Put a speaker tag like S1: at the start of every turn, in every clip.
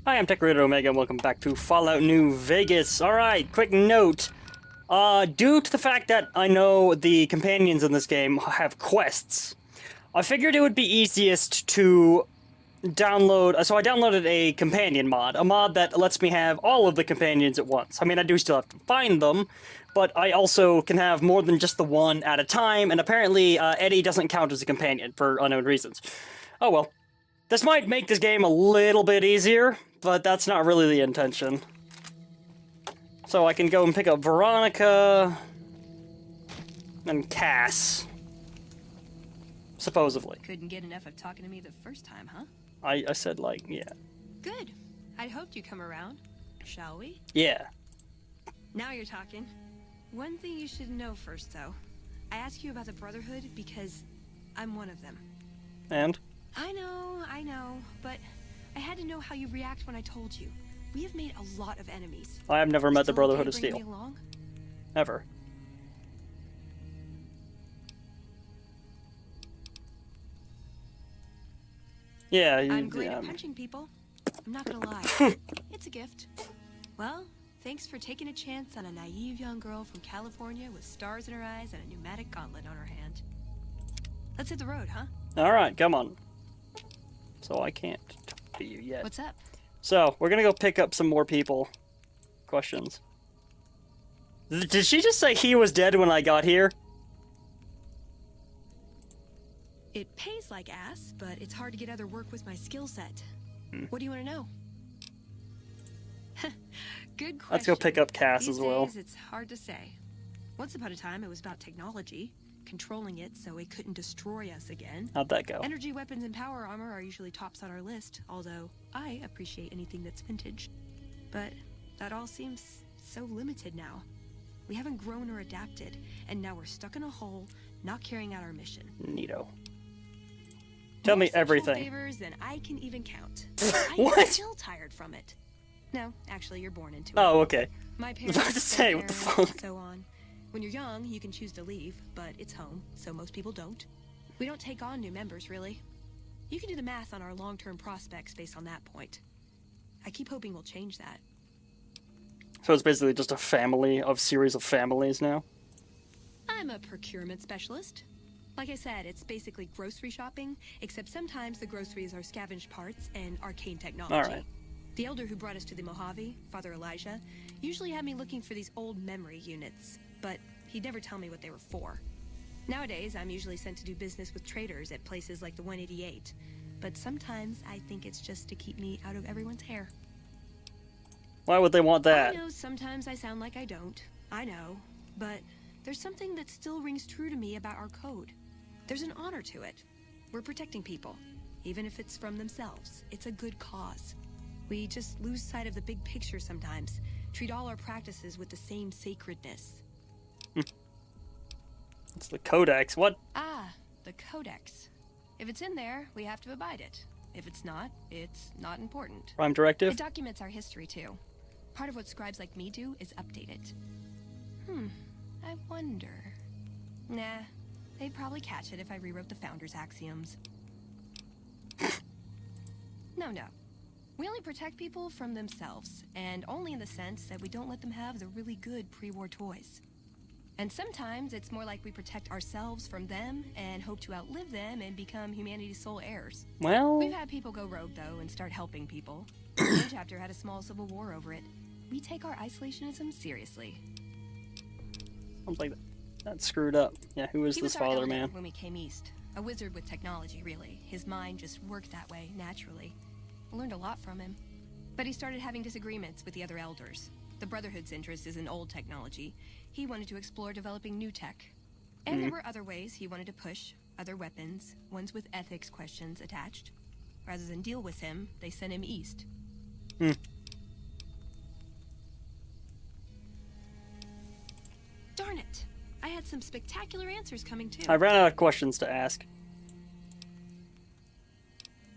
S1: Hi, I'm TechRaider Omega, and welcome back to Fallout New Vegas. Alright, quick note. Due to the fact that I know the companions in this game have quests, I figured it would be easiest to download... So I downloaded a companion mod, a mod that lets me have all of the companions at once. I mean, I do still have to find them, but I also can have more than just the one at a time, and apparently Eddie doesn't count as a companion for unknown reasons. Oh well. This might make this game a little bit easier, but that's not really the intention. So I can go and pick up Veronica and Cass. Supposedly.
S2: Couldn't get enough of talking to me the first time, huh?
S1: I said, like, yeah.
S2: Good. I'd hoped you'd come around. Shall we?
S1: Yeah.
S2: Now you're talking. One thing you should know first, though. I ask you about the Brotherhood because I'm one of them.
S1: And?
S2: I know, but I had to know how you react when I told you. We have made a lot of enemies.
S1: I have never met the
S2: Still
S1: Brotherhood
S2: okay
S1: of
S2: bringing
S1: Steel.
S2: me along?
S1: Ever. Yeah,
S2: I'm great at punching people. I'm not gonna lie. It's a gift. Well, thanks for taking a chance on a naive young girl from California with stars in her eyes and a pneumatic gauntlet on her hand. Let's hit the road, huh?
S1: Alright, come on. So I can't talk to you yet.
S2: What's up?
S1: So, we're gonna go pick up some more people. Questions. Did she just say he was dead when I got here?
S2: It pays like ass, but it's hard to get other work with my skill set. What do you want to know? Good question.
S1: Let's go pick up Cass
S2: These
S1: as well.
S2: days, it's hard to say. Once upon a time, it was about technology, controlling it so it couldn't destroy us again.
S1: How'd that go?
S2: Energy weapons and power armor are usually tops on our list, although I appreciate anything that's vintage. But that all seems so limited now. We haven't grown or adapted, and now we're stuck in a hole, not carrying out our mission.
S1: Neato. Tell me
S2: More sexual
S1: everything.
S2: favors than I can even count.
S1: What?
S2: I'm still tired from it. No, actually, you're born into it.
S1: Oh, okay.
S2: My
S1: I was
S2: parents,
S1: about to say,
S2: their
S1: what the
S2: parents,
S1: fuck?
S2: so on. When you're young, you can choose to leave, but it's home, so most people don't. We don't take on new members, really. You can do the math on our long-term prospects based on that point. I keep hoping we'll change that.
S1: So it's basically just a family of series of families now?
S2: I'm a procurement specialist. Like I said, it's basically grocery shopping, except sometimes the groceries are scavenged parts and arcane technology.
S1: All right.
S2: The elder who brought us to the Mojave, Father Elijah, usually had me looking for these old memory units, but he'd never tell me what they were for. Nowadays, I'm usually sent to do business with traders at places like the 188, but sometimes I think it's just to keep me out of everyone's hair.
S1: Why would they want that?
S2: I know sometimes I sound like I don't. I know. But there's something that still rings true to me about our code. There's an honor to it. We're protecting people, even if it's from themselves. It's a good cause. We just lose sight of the big picture sometimes, treat all our practices with the same sacredness.
S1: It's the Codex. What?
S2: Ah, the Codex. If it's in there, we have to abide it. If it's not not important.
S1: Prime
S2: It
S1: Directive?
S2: documents our history, too. Part of what scribes like me do is update it. I wonder... Nah, they'd probably catch it if I rewrote the Founder's axioms. No. We only protect people from themselves, and only in the sense that we don't let them have the really good pre-war toys. And sometimes it's more like we protect ourselves from them and hope to outlive them and become humanity's sole heirs.
S1: Well,
S2: We've had people go rogue, though, and start helping people. One chapter had a small civil war over it. We take our isolationism seriously.
S1: sounds like that's screwed up. Yeah, who is
S2: He
S1: this
S2: was our
S1: father,
S2: elder
S1: man?
S2: when we came east. A wizard with technology, really. His mind just worked that way, naturally. I learned a lot from him. But he started having disagreements with the other elders. The Brotherhood's interest is in old technology. He wanted to explore developing new tech. And there were other ways he wanted to push, other weapons, ones with ethics questions attached. Rather than deal with him, they sent him east. Darn it! I had some spectacular answers coming too.
S1: I ran out of questions to ask.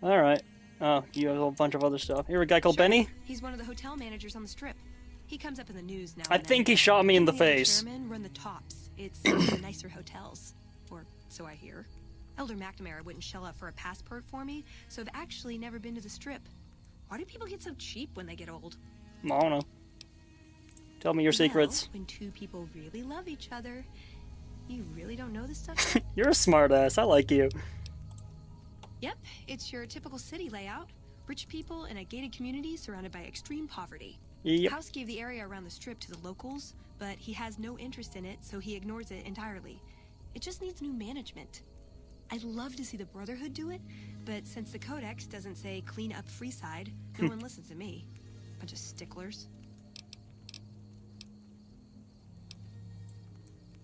S1: Alright. Oh, you have a whole bunch of other stuff. Here, a guy called
S2: Sure.
S1: Benny?
S2: He's one of the hotel managers on the strip. He comes up in the news now.
S1: I
S2: and
S1: think
S2: then.
S1: he shot me in the
S2: He and
S1: face.
S2: Chairman run the tops. It's the nicer hotels, or so I hear. Elder McNamara wouldn't shell out for a passport for me, so I've actually never been to the strip. Why do people get so cheap when they get old?
S1: I don't know. Tell me your secrets.
S2: When two people really love each other, you really don't know this stuff yet?
S1: You're a smartass. I like you.
S2: Yep, it's your typical city layout. Rich people in a gated community surrounded by extreme poverty.
S1: Yep.
S2: House gave the area around the strip to the locals, but he has no interest in it, so he ignores it entirely. It just needs new management. I'd love to see the Brotherhood do it, but since the Codex doesn't say clean up Freeside, no one listens to me. Bunch of sticklers.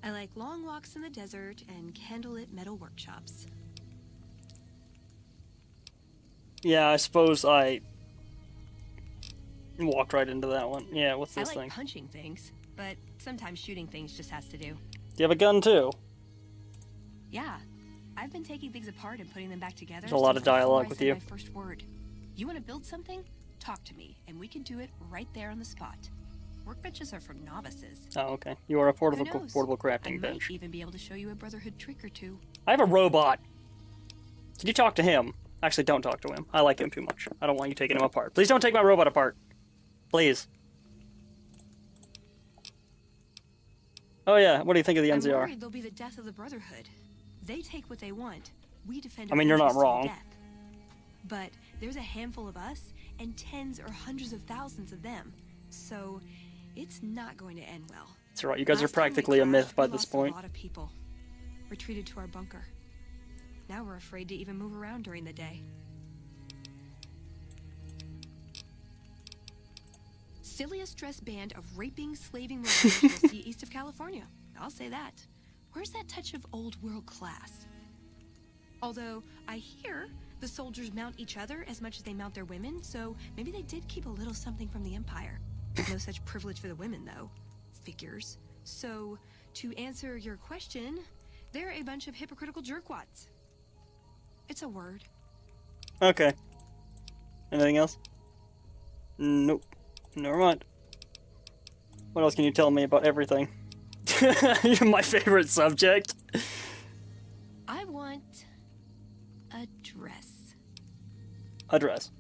S2: I like long walks in the desert and candlelit metal workshops.
S1: Yeah, I suppose I walked right into that one. Yeah, what's this
S2: I like
S1: thing?
S2: punching things, but sometimes shooting things just has to do.
S1: Do you have a gun too?
S2: Yeah, I've been taking things apart and putting them back together.
S1: There's a lot of dialogue with you.
S2: My first word. You want to build something? Talk to me, and we can do it right there on the spot. Workbenches are for novices.
S1: Oh, okay. You are a portable
S2: Who knows?
S1: crafting
S2: I
S1: bench.
S2: might even be able to show you a Brotherhood trick or two.
S1: I have a robot. Can you talk to him? Actually, don't talk to him. I like him too much. I don't want you taking him apart. Please don't take my robot apart. Please. Oh yeah, what do you think of the
S2: I'm
S1: NZR?
S2: worried they'll be the death of the Brotherhood. They take what they want. We defend
S1: I mean, you're not
S2: our
S1: wrong.
S2: interests to death. But there's a handful of us and tens or hundreds of thousands of them. So it's not going to end well.
S1: That's right. You guys are
S2: Last time we
S1: practically a myth
S2: crashed,
S1: by
S2: we
S1: this
S2: lost
S1: point.
S2: A lot of people retreated to our bunker. Now we're afraid to even move around during the day. Silliest dressed band of raping, slaving marauders you'll see east of California. I'll say that. Where's that touch of old world class? Although, I hear the soldiers mount each other as much as they mount their women, so maybe they did keep a little something from the Empire. No such privilege for the women, though. Figures. So, to answer your question, they're a bunch of hypocritical jerkwads. It's a word.
S1: Okay. Anything else? Nope. Never mind. What else can you tell me about everything? You're my favorite subject.
S2: I want a dress.
S1: A dress.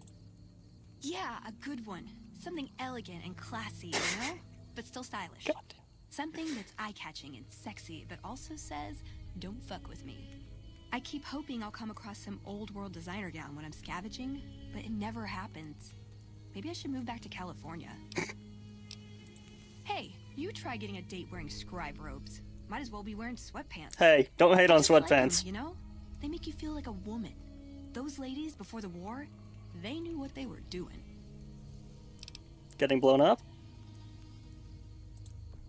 S2: Yeah, a good one. Something elegant and classy, you know? But still stylish.
S1: God.
S2: Something that's eye-catching and sexy, but also says, don't fuck with me. I keep hoping I'll come across some old-world designer gown when I'm scavenging, but it never happens. Maybe I should move back to California. Hey, you try getting a date wearing scribe robes. Might as well be wearing sweatpants.
S1: Hey, don't hate on
S2: Just like 'em,
S1: sweatpants.
S2: you know? They make you feel like a woman. Those ladies, before the war, they knew what they were doing.
S1: Getting blown up?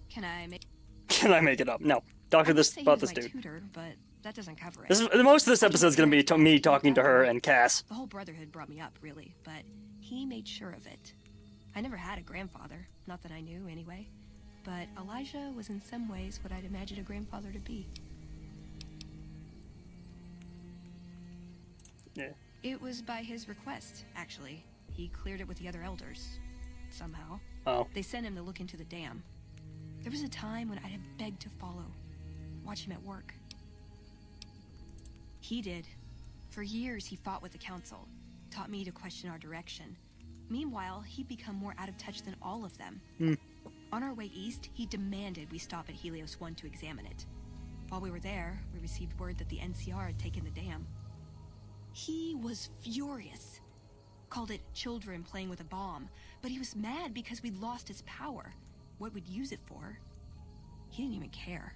S2: Can I make...
S1: Can I make it up? No. Talk to this about this dude.
S2: Tutor, but that doesn't cover it.
S1: Most of this episode is going to be me talking to her and Cass.
S2: The whole Brotherhood brought me up, really, but he made sure of it. I never had a grandfather, not that I knew anyway, but Elijah was in some ways what I'd imagined a grandfather to be.
S1: Yeah.
S2: It was by his request, actually. He cleared it with the other elders. Somehow.
S1: Oh.
S2: They sent him to look into the dam. There was a time when I'd have begged to follow, watch him at work. He did. For years, he fought with the council, taught me to question our direction. Meanwhile, he'd become more out of touch than all of them. On our way east, he demanded we stop at Helios 1 to examine it. While we were there, we received word that the NCR had taken the dam. He was furious. Called it children playing with a bomb, but he was mad because we'd lost its power. What we'd use it for. He didn't even care.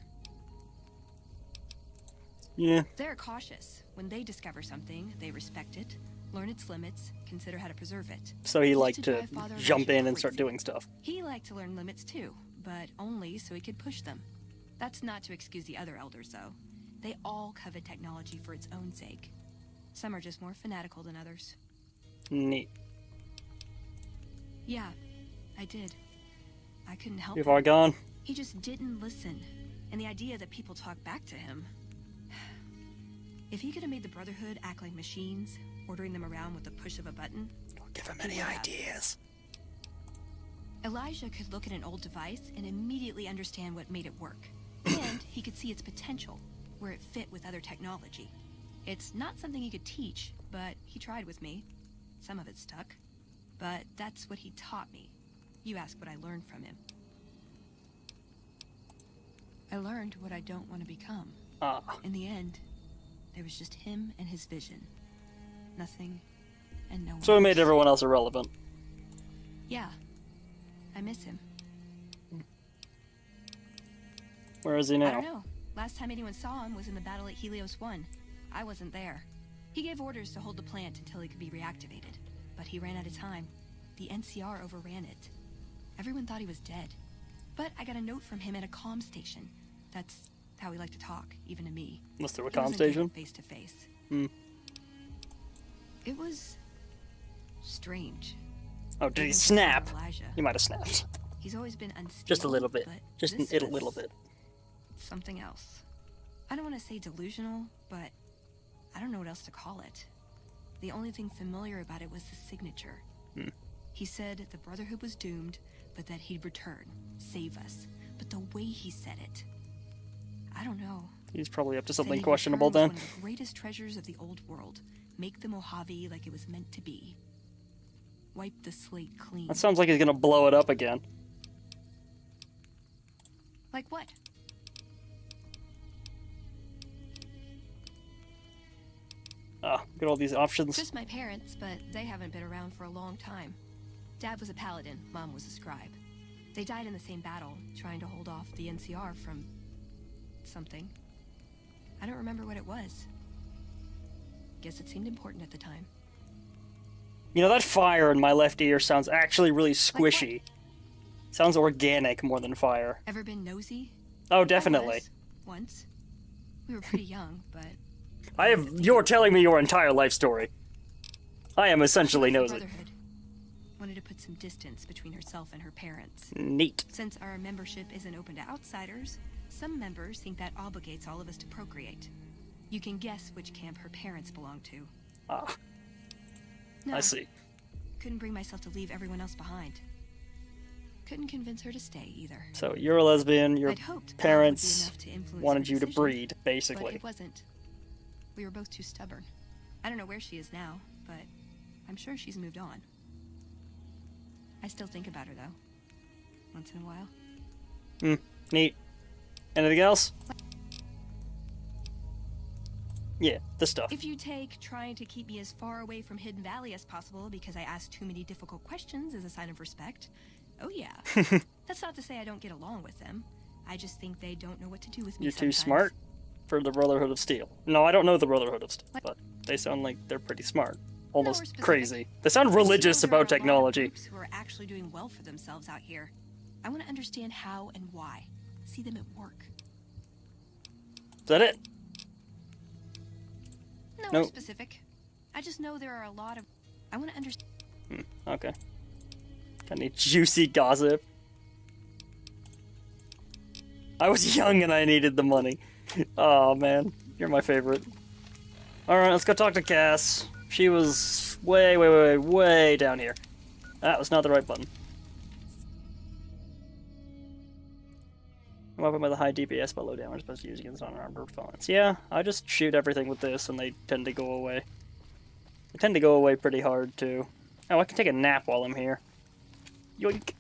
S1: Yeah.
S2: They're cautious. When they discover something, they respect it, learn its limits, consider how to preserve it.
S1: So he
S2: Used
S1: liked to
S2: drive Father
S1: jump
S2: Elijah
S1: in and start
S2: crazy.
S1: doing stuff.
S2: He liked to learn limits too, but only so he could push them. That's not to excuse the other elders, though. They all covet technology for its own sake. Some are just more fanatical than others.
S1: Neat.
S2: Yeah, I did. I couldn't help
S1: You've
S2: it.
S1: all gone.
S2: He just didn't listen. And the idea that people talk back to him. If he could have made the Brotherhood act like machines, ordering them around with the push of a button.
S1: Don't give him any ideas.
S2: Elijah could look at an old device and immediately understand what made it work. And he could see its potential, where it fit with other technology. It's not something he could teach, but he tried with me. Some of it stuck. but that's what he taught me. You ask what I learned from him. I learned what I don't want to become. In the end, there was just him and his vision. Nothing and no one
S1: So he made
S2: else.
S1: everyone else irrelevant.
S2: Yeah. I miss him.
S1: Where is he
S2: I
S1: now?
S2: don't know. Last time anyone saw him was in the battle at Helios 1. I wasn't there. He gave orders to hold the plant until he could be reactivated. But he ran out of time. The NCR overran it. Everyone thought he was dead. But I got a note from him at a comm station. That's how he liked to talk, even to me.
S1: Was there a
S2: He
S1: comm
S2: wasn't good
S1: station?
S2: face to face.
S1: Hmm.
S2: It was strange.
S1: Oh, did he
S2: Even for
S1: snap?
S2: Elijah.
S1: He might have snapped.
S2: He's always been unstable.
S1: Just a little bit.
S2: but
S1: Just
S2: this
S1: a
S2: was
S1: little bit.
S2: something else. I don't want to say delusional, but I don't know what else to call it. The only thing familiar about it was the signature. He said the Brotherhood was doomed, but that he'd return, save us. But the way he said it, I don't know.
S1: He's probably up to
S2: Said
S1: something
S2: he'd
S1: questionable
S2: return
S1: then.
S2: with one of the greatest treasures of the old world. Make the Mojave like it was meant to be. Wipe the slate clean.
S1: That sounds like he's gonna blow it up again.
S2: Like what?
S1: Ah, look at all these options.
S2: Just my parents, but they haven't been around for a long time. Dad was a paladin, Mom was a scribe. They died in the same battle, trying to hold off the NCR from... something. I don't remember what it was. Guess it seemed important at the time.
S1: You know, that fire in my left ear sounds actually really squishy. Sounds organic more than fire.
S2: Ever been nosy?
S1: Oh,
S2: I
S1: definitely.
S2: was, once. We were pretty young, but...
S1: You're telling me your entire life story. I am essentially
S2: She left
S1: nosy.
S2: the Brotherhood. Wanted to put some distance between herself and her parents.
S1: Neat.
S2: Since our membership isn't open to outsiders, some members think that obligates all of us to procreate. You can guess which camp her parents belong to.
S1: Ah,
S2: No,
S1: I see.
S2: couldn't bring myself to leave everyone else behind. Couldn't convince her to stay either.
S1: So you're a lesbian, your
S2: I'd hoped that would be
S1: parents
S2: enough to influence
S1: wanted
S2: her
S1: you to
S2: decision,
S1: breed,
S2: but
S1: basically.
S2: it wasn't. We were both too stubborn. I don't know where she is now, but I'm sure she's moved on. I still think about her, though. Once in a while.
S1: Neat. Anything else? Yeah, this stuff.
S2: If you take trying to keep me as far away from Hidden Valley as possible because I ask too many difficult questions as a sign of respect, oh yeah. That's not to say I don't get along with them. I just think they don't know what to do with me
S1: You're too
S2: sometimes.
S1: smart for the Brotherhood of Steel. No, I don't know the Brotherhood of Steel, but they sound like they're pretty smart.
S2: we're
S1: Almost
S2: specific.
S1: crazy. They sound
S2: I just know
S1: religious
S2: there are
S1: about
S2: a lot of
S1: technology.
S2: groups who are actually doing well for themselves out here. I want to understand how and why. See them at work.
S1: Is that it?
S2: No,
S1: Nope.
S2: specific. I just know there are a lot of... I want to understand...
S1: Okay. Any juicy gossip? I was young and I needed the money. Oh man, you're my favorite. Alright, let's go talk to Cass. She was way down here. That was not the right button. I'm weapon with a high DPS but low damage, supposed to use against unarmed opponents. Yeah, I just shoot everything with this and they tend to go away. They tend to go away pretty hard too. Oh, I can take a nap while I'm here. Yoink.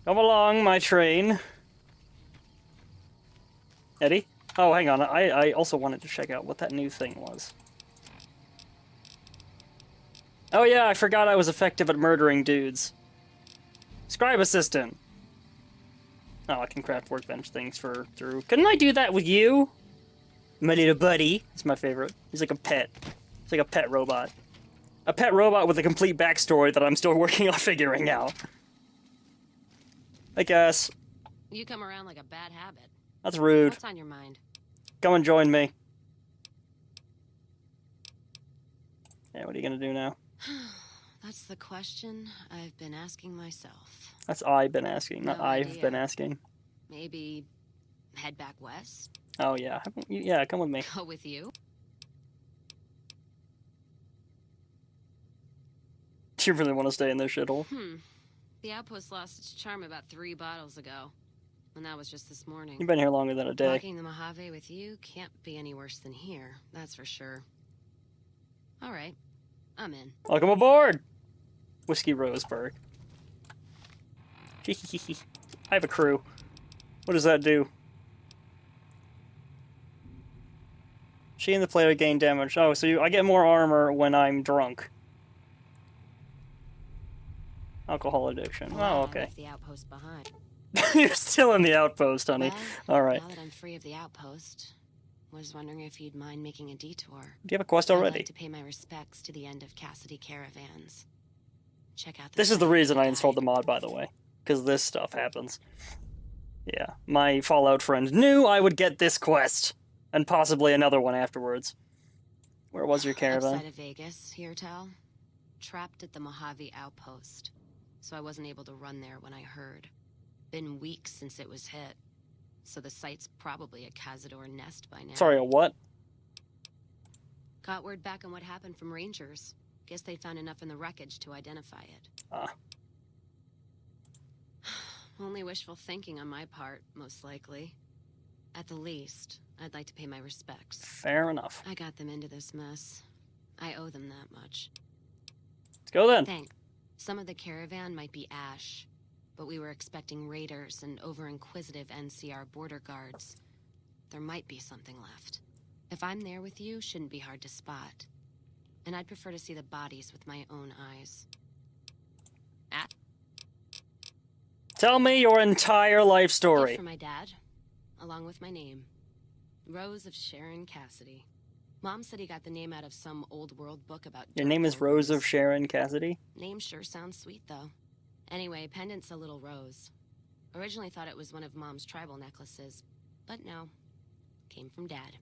S1: Come along, my train. Eddie? Oh, hang on. I also wanted to check out what that new thing was. Oh yeah, I forgot I was effective at murdering dudes. Scribe assistant. Oh, I can craft workbench things through. Couldn't I do that with you? My little buddy. He's my favorite. He's like a pet. He's like a pet robot. A pet robot with a complete backstory that I'm still working on figuring out. I guess.
S3: You come around like a bad habit.
S1: That's rude.
S3: What's on your mind?
S1: Come and join me. Yeah, what are you gonna do now?
S3: That's the question I've been asking myself.
S1: That's I've been asking, not
S3: No
S1: I've
S3: idea.
S1: been asking.
S3: Maybe head back west?
S1: Oh yeah, yeah, come with me.
S3: Go with you?
S1: Do you really want to stay in this shithole?
S3: The outpost lost its charm about 3 bottles ago. And that was just this morning.
S1: You've been here longer than a day.
S3: Walking the Mojave with you can't be any worse than here, that's for sure. Alright, I'm in.
S1: Welcome aboard! Whiskey Roseburg. I have a crew. What does that do? She and the player gain damage. Oh, so I get more armor when I'm drunk. Alcohol addiction. Oh, okay.
S3: I left the outpost behind.
S1: You're still in the outpost, honey.
S3: Well,
S1: Alright.
S3: now that I'm free of the outpost, was wondering if you'd mind making a detour.
S1: Do you have a quest
S3: I'd
S1: already?
S3: like to pay my respects to the end of Cassidy Caravans. Check out the
S1: This is the
S3: site
S1: reason
S3: and
S1: I installed the
S3: guide.
S1: mod, by the way. Because this stuff happens. Yeah. My Fallout friend knew I would get this quest. And possibly another one afterwards. Where was your caravan?
S3: Outside of Vegas, here, Tal. Trapped at the Mojave outpost. So I wasn't able to run there when I heard. Been weeks since it was hit. So the site's probably a Cazador nest by now.
S1: Sorry, a what?
S3: Got word back on what happened from Rangers. Guess they found enough in the wreckage to identify it.
S1: Ah.
S3: Only wishful thinking on my part, most likely. At the least, I'd like to pay my respects.
S1: Fair enough.
S3: I got them into this mess. I owe them that much.
S1: Let's go then.
S3: Thanks. Some of the caravan might be ash, but we were expecting raiders and over-inquisitive NCR border guards. There might be something left. If I'm there with you, shouldn't be hard to spot. And I'd prefer to see the bodies with my own eyes.
S1: Tell me your entire life
S3: Gift
S1: story.
S3: for my dad, along with my name. Rose of Sharon Cassidy. Mom said he got the name out of some old world book about
S1: Your name is
S3: dark
S1: Rose of
S3: warriors.
S1: Sharon Cassidy?
S3: Name sure sounds sweet, though. Anyway, pendant's a little rose. Originally thought it was one of Mom's tribal necklaces, but no. Came from Dad.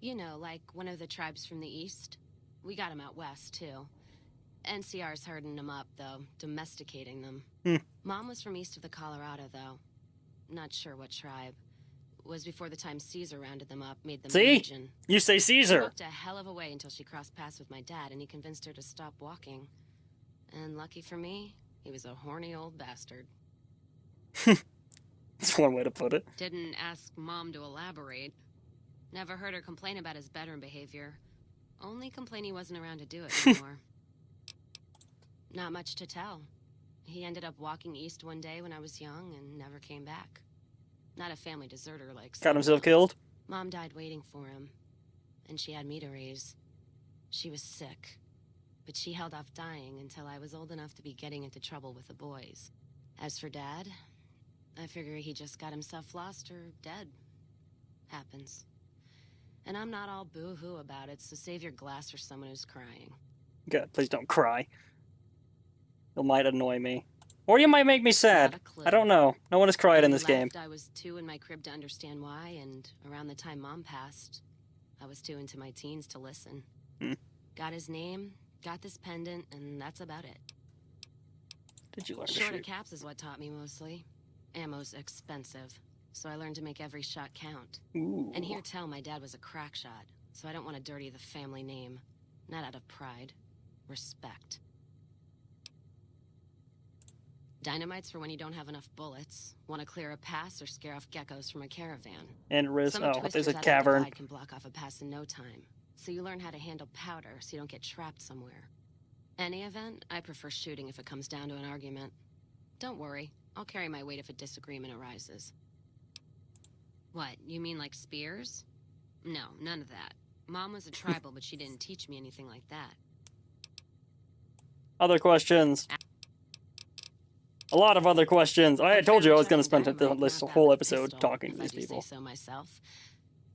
S3: You know, like one of the tribes from the east. We got 'em out west, too. NCR's herding them up, though, domesticating them. Mom was from east of the Colorado, though. Not sure what tribe. Was before the time Caesar rounded them up, made them
S1: See?
S3: legion.
S1: You say
S3: She
S1: Caesar.
S3: walked a hell of a way until she crossed paths with my dad, and he convinced her to stop walking. And lucky for me, he was a horny old bastard.
S1: That's one way to put it.
S3: Didn't ask Mom to elaborate. Never heard her complain about his veteran behavior. Only complain he wasn't around to do it anymore. Not much to tell. He ended up walking east one day when I was young and never came back. Not a family deserter like
S1: Got
S3: some
S1: himself
S3: of.
S1: killed?
S3: Mom died waiting for him, and she had me to raise. She was sick, but she held off dying until I was old enough to be getting into trouble with the boys. As for Dad, I figure he just got himself lost or dead. Happens. And I'm not all boo-hoo about it, so save your glass for someone who's crying.
S1: Good, please don't cry. It might annoy me. Or you might make me sad.
S3: Not a clue.
S1: I don't know. No one has cried
S3: When
S1: in
S3: he
S1: this game.
S3: left, I was 2 in my crib to understand why, and around the time Mom passed, I was 2 into my teens to listen. Got his name, got this pendant, and that's about it.
S1: Did you learn to
S3: Short of
S1: shoot?
S3: caps is what taught me mostly. Ammo's expensive, so I learned to make every shot count.
S1: Ooh.
S3: And here tell my dad was a crack shot, so I don't want to dirty the family name. Not out of pride. Respect. Dynamite's for when you don't have enough bullets, want to clear a pass or scare off geckos from a caravan.
S1: And Riz.
S3: Some
S1: Oh,
S3: twisters
S1: there's a
S3: out of the
S1: cavern.
S3: divide can block off a pass in no time, so you learn how to handle powder so you don't get trapped somewhere. Any event, I prefer shooting if it comes down to an argument. Don't worry, I'll carry my weight if a disagreement arises. What, you mean like spears? No, none of that. Mom was a tribal, but she didn't teach me anything like that.
S1: Other questions. A lot of other questions. I had told you I was going to spend this whole episode talking to these
S3: If I do
S1: people.
S3: say so myself.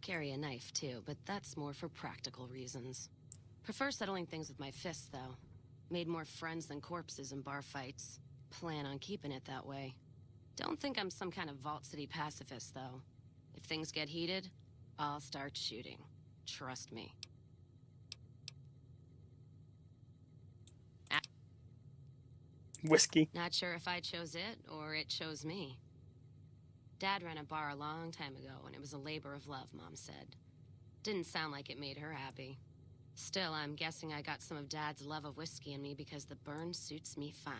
S3: Carry a knife too, but that's more for practical reasons. Prefer settling things with my fists, though. Made more friends than corpses in bar fights. Plan on keeping it that way. Don't think I'm some kind of Vault City pacifist, though. If things get heated, I'll start shooting. Trust me.
S1: Whiskey.
S3: Not sure if I chose it or it chose me. Dad ran a bar a long time ago, and it was a labor of love, Mom said. Didn't sound like it made her happy. Still, I'm guessing I got some of Dad's love of whiskey in me because the burn suits me fine.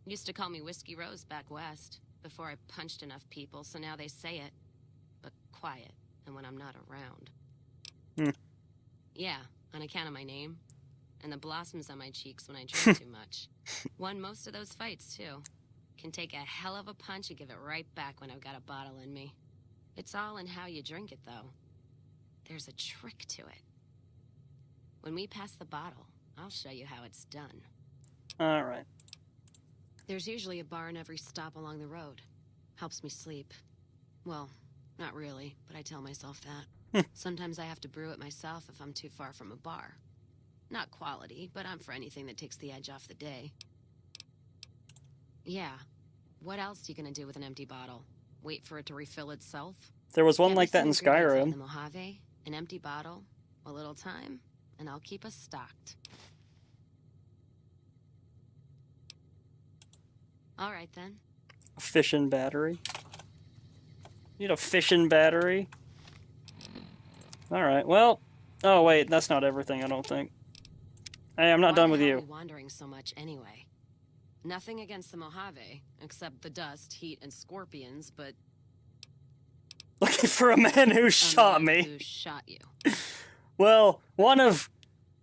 S3: Used to call me Whiskey Rose back west, before I punched enough people, so now they say it. But quiet, and when I'm not around.
S1: Hmm.
S3: Yeah, on account of my name. and the blossoms on my cheeks when I drink too much. Won most of those fights, too. Can take a hell of a punch and give it right back when I've got a bottle in me. It's all in how you drink it, though. There's a trick to it. When we pass the bottle, I'll show you how it's done.
S1: All right.
S3: There's usually a bar in every stop along the road. Helps me sleep. Well, not really, but I tell myself that. Sometimes I have to brew it myself if I'm too far from a bar. Not quality, but I'm for anything that takes the edge off the day. Yeah. What else you gonna do with an empty bottle? Wait for it to refill itself?
S1: There was one
S3: Get me
S1: like that in
S3: some ingredients out
S1: Skyrim.
S3: in the Mojave, an empty bottle, a little time, and I'll keep us stocked. All right, then.
S1: A fishing battery. Need a fishing battery. All right. Well. Oh wait, that's not everything. I don't think. Hey, I'm not done with
S3: Why the hell
S1: you.
S3: are we wandering so much anyway? Nothing against the Mojave, except the dust, heat, and scorpions, but
S1: Looking for a man who shot
S3: man
S1: me.
S3: who shot you.
S1: Well, one of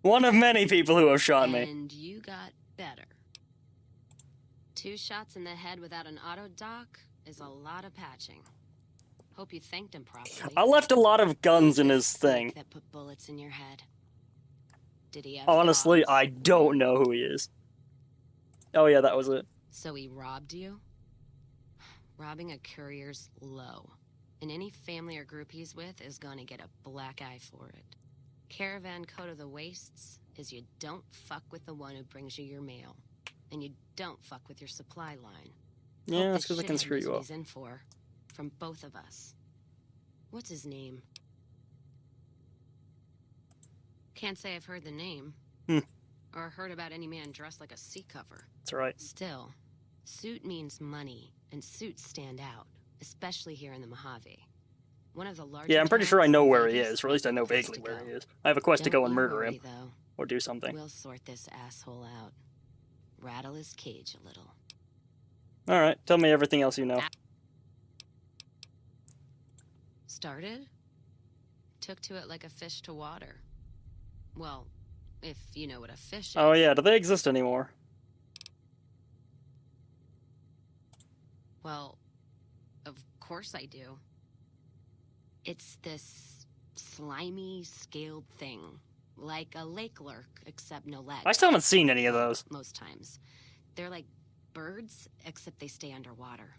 S1: many people who have shot me.
S3: And you got better. 2 shots in the head without an auto dock is a lot of patching. Hope you thanked him properly.
S1: I left a lot of guns in his thing.
S3: That put bullets in your head. Did he have
S1: Honestly,
S3: dogs?
S1: I don't know who he is. Oh yeah, that was it.
S3: So he robbed you? Robbing a courier's low. And any family or group he's with is gonna get a black eye for it. Caravan code of the wastes is you don't fuck with the one who brings you your mail. And you don't fuck with your supply line.
S1: Yeah,
S3: Hope
S1: that's
S3: this
S1: because I can
S3: shithead
S1: screw
S3: knows
S1: you
S3: what
S1: up.
S3: He's in for. From both of us. What's his name? Can't say I've heard the name. Or heard about any man dressed like a sea cover.
S1: That's right.
S3: Still, suit means money, and suits stand out, especially here in the Mojave. One of the largest.
S1: Yeah, I'm pretty sure I
S3: towns
S1: know
S3: in
S1: where he
S3: Vegas
S1: is, or at least I know
S3: place
S1: vaguely
S3: to
S1: where
S3: go.
S1: he is. I have a quest to
S3: Don't
S1: go and
S3: you
S1: murder
S3: worry,
S1: him
S3: though.
S1: or do something.
S3: We'll sort this asshole out. Rattle his cage a little.
S1: All right, tell me everything else you know.
S3: Started? Took to it like a fish to water. Well, if you know what a fish is.
S1: Oh yeah, do they exist anymore?
S3: Well, of course I do. It's this slimy, scaled thing. Like a lake lurk, except no legs.
S1: I still haven't seen any of those.
S3: Most times. They're like birds, except they stay underwater.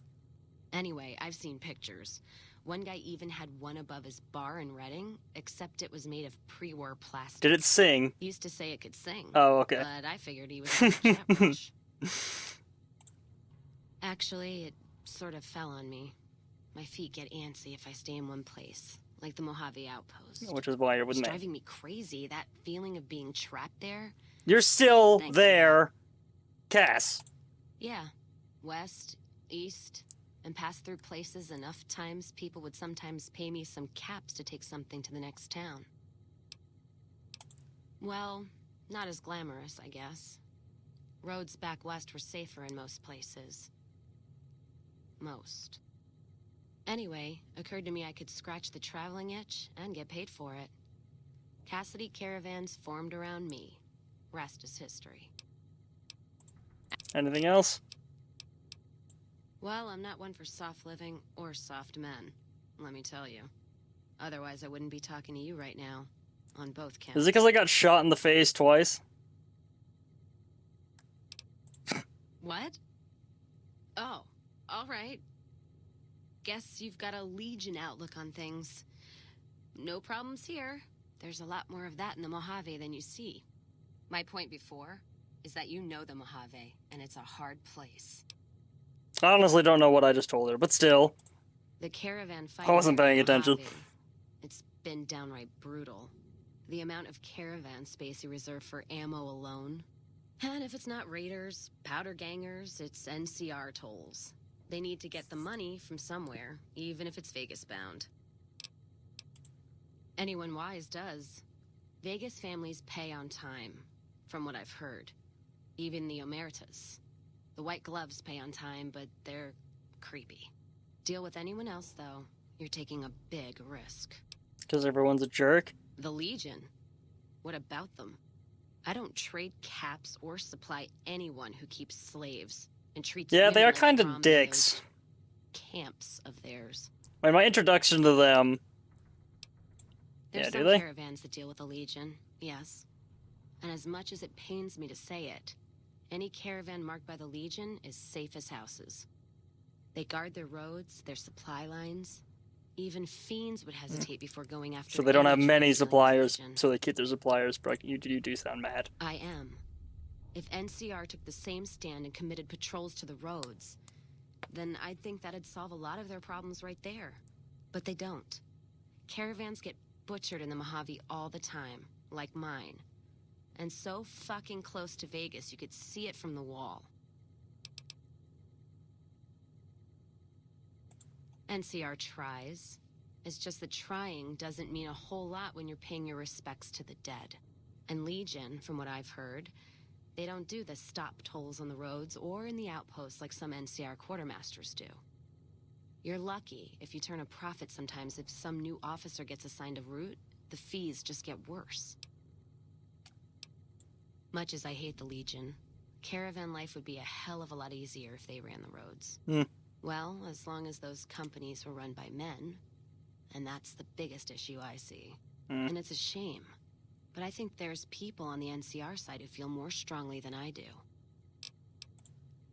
S3: Anyway, I've seen pictures. One guy even had one above his bar in Reading, except it was made of pre-war plastic.
S1: Did it sing?
S3: Used to say it could sing.
S1: Oh, okay.
S3: But I figured he was like a chat much. Actually, it sort of fell on me. My feet get antsy if I stay in one place, like the Mojave Outpost.
S1: Which is why you're with
S3: It's
S1: me.
S3: driving me crazy, that feeling of being trapped there.
S1: You're still
S3: Thanks.
S1: there, Cass.
S3: Yeah, west, east, and pass through places enough times people would sometimes pay me some caps to take something to the next town. Well, not as glamorous, I guess. Roads back west were safer in most places. Most. Anyway, occurred to me I could scratch the traveling itch and get paid for it. Cassidy caravans formed around me. Rest is history.
S1: Anything else?
S3: Well, I'm not one for soft living or soft men, let me tell you. Otherwise, I wouldn't be talking to you right now, on both counts.
S1: Is it because I got shot in the face twice?
S3: What? Oh, all right. Guess you've got a Legion outlook on things. No problems here. There's a lot more of that in the Mojave than you see. My point before is that you know the Mojave, and it's a hard place.
S1: I honestly don't know what I just told her, but still.
S3: The caravan fight.
S1: I wasn't paying
S3: in the
S1: attention.
S3: Mojave, it's been downright brutal. The amount of caravan space you reserve for ammo alone. And if it's not raiders, powder gangers, it's NCR tolls. They need to get the money from somewhere, even if it's Vegas bound. Anyone wise does. Vegas families pay on time, from what I've heard. Even the Omertas. The white gloves pay on time, but they're creepy. Deal with anyone else, though, you're taking a big risk.
S1: Because everyone's a jerk?
S3: The Legion? What about them? I don't trade caps or supply anyone who keeps slaves and treats
S1: Yeah, they
S3: women
S1: are
S3: like
S1: kind
S3: prom
S1: of
S3: in
S1: dicks.
S3: those camps of theirs.
S1: Like, my introduction to them...
S3: There's
S1: Yeah, do
S3: some
S1: they?
S3: caravans that deal with the Legion, yes. And as much as it pains me to say it, any caravan marked by the Legion is safe as houses. They guard their roads, their supply lines. Even fiends would hesitate before going after
S1: So they don't
S3: any
S1: have
S3: trade
S1: many
S3: dealing with
S1: suppliers,
S3: Legion.
S1: so they keep their suppliers, but you do sound mad.
S3: I am. If NCR took the same stand and committed patrols to the roads, then I'd think that'd solve a lot of their problems right there. But they don't. Caravans get butchered in the Mojave all the time, like mine. And so fucking close to Vegas, you could see it from the wall. NCR tries. It's just that trying doesn't mean a whole lot when you're paying your respects to the dead. And Legion, from what I've heard, they don't do the stop tolls on the roads or in the outposts like some NCR quartermasters do. You're lucky if you turn a profit sometimes. If some new officer gets assigned a route, the fees just get worse. Much as I hate the Legion, caravan life would be a hell of a lot easier if they ran the roads. Well, as long as those companies were run by men, and that's the biggest issue I see. And it's a shame, but I think there's people on the NCR side who feel more strongly than I do.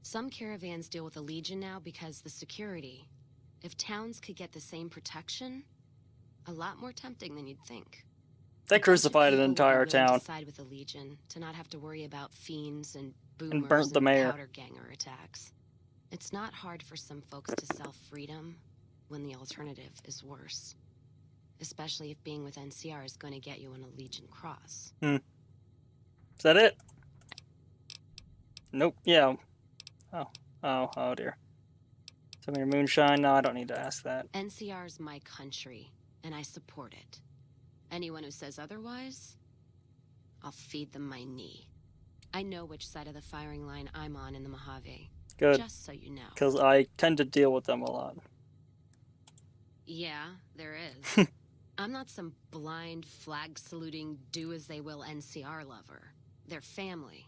S3: Some caravans deal with the Legion now because the security. If towns could get the same protection, a lot more tempting than you'd think.
S1: They crucified an entire town.
S3: To side with the Legion, to not have to worry about fiends and boomers
S1: And burnt the mayor.
S3: powder ganger attacks. It's not hard for some folks to sell freedom when the alternative is worse. Especially if being with NCR is going to get you an Legion cross.
S1: Is that it? Nope. Yeah. Oh dear. Some of your moonshine? No, I don't need to ask that.
S3: NCR's my country, and I support it. Anyone who says otherwise, I'll feed them my knee. I know which side of the firing line I'm on in the Mojave.
S1: Good.
S3: Just so you know.
S1: Because I tend to deal with them a lot.
S3: Yeah, there is. I'm not some blind, flag-saluting, do-as-they-will NCR lover. They're family.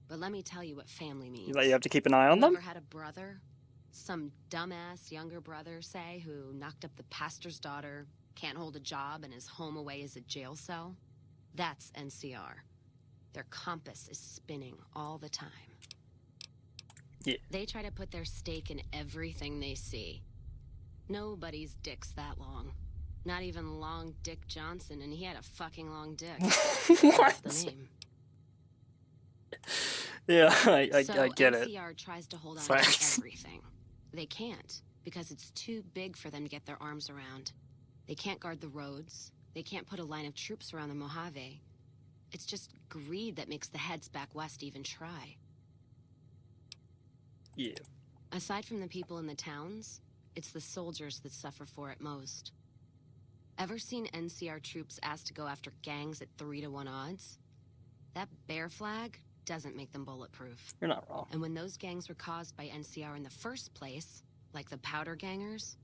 S3: But let me tell you what family means.
S1: You have to keep an eye on
S3: You
S1: them?
S3: ever had a brother? Some dumbass younger brother, say, who knocked up the pastor's daughter, can't hold a job, and his home away is a jail cell? That's NCR. Their compass is spinning all the time.
S1: Yeah.
S3: They try to put their stake in everything they see. Nobody's dick's that long. Not even Long Dick Johnson, and he had a fucking long dick.
S1: What?
S3: That's the name.
S1: Yeah, I get it.
S3: NCR tries to hold on
S1: Facts.
S3: to everything. They can't, because it's too big for them to get their arms around. They can't guard the roads. They can't put a line of troops around the Mojave. It's just greed that makes the heads back west even try.
S1: Yeah.
S3: Aside from the people in the towns, it's the soldiers that suffer for it most. Ever seen NCR troops asked to go after gangs at 3-to-1 odds? That bear flag doesn't make them bulletproof.
S1: You're not wrong.
S3: And when those gangs were caused by NCR in the first place, like the powder gangers,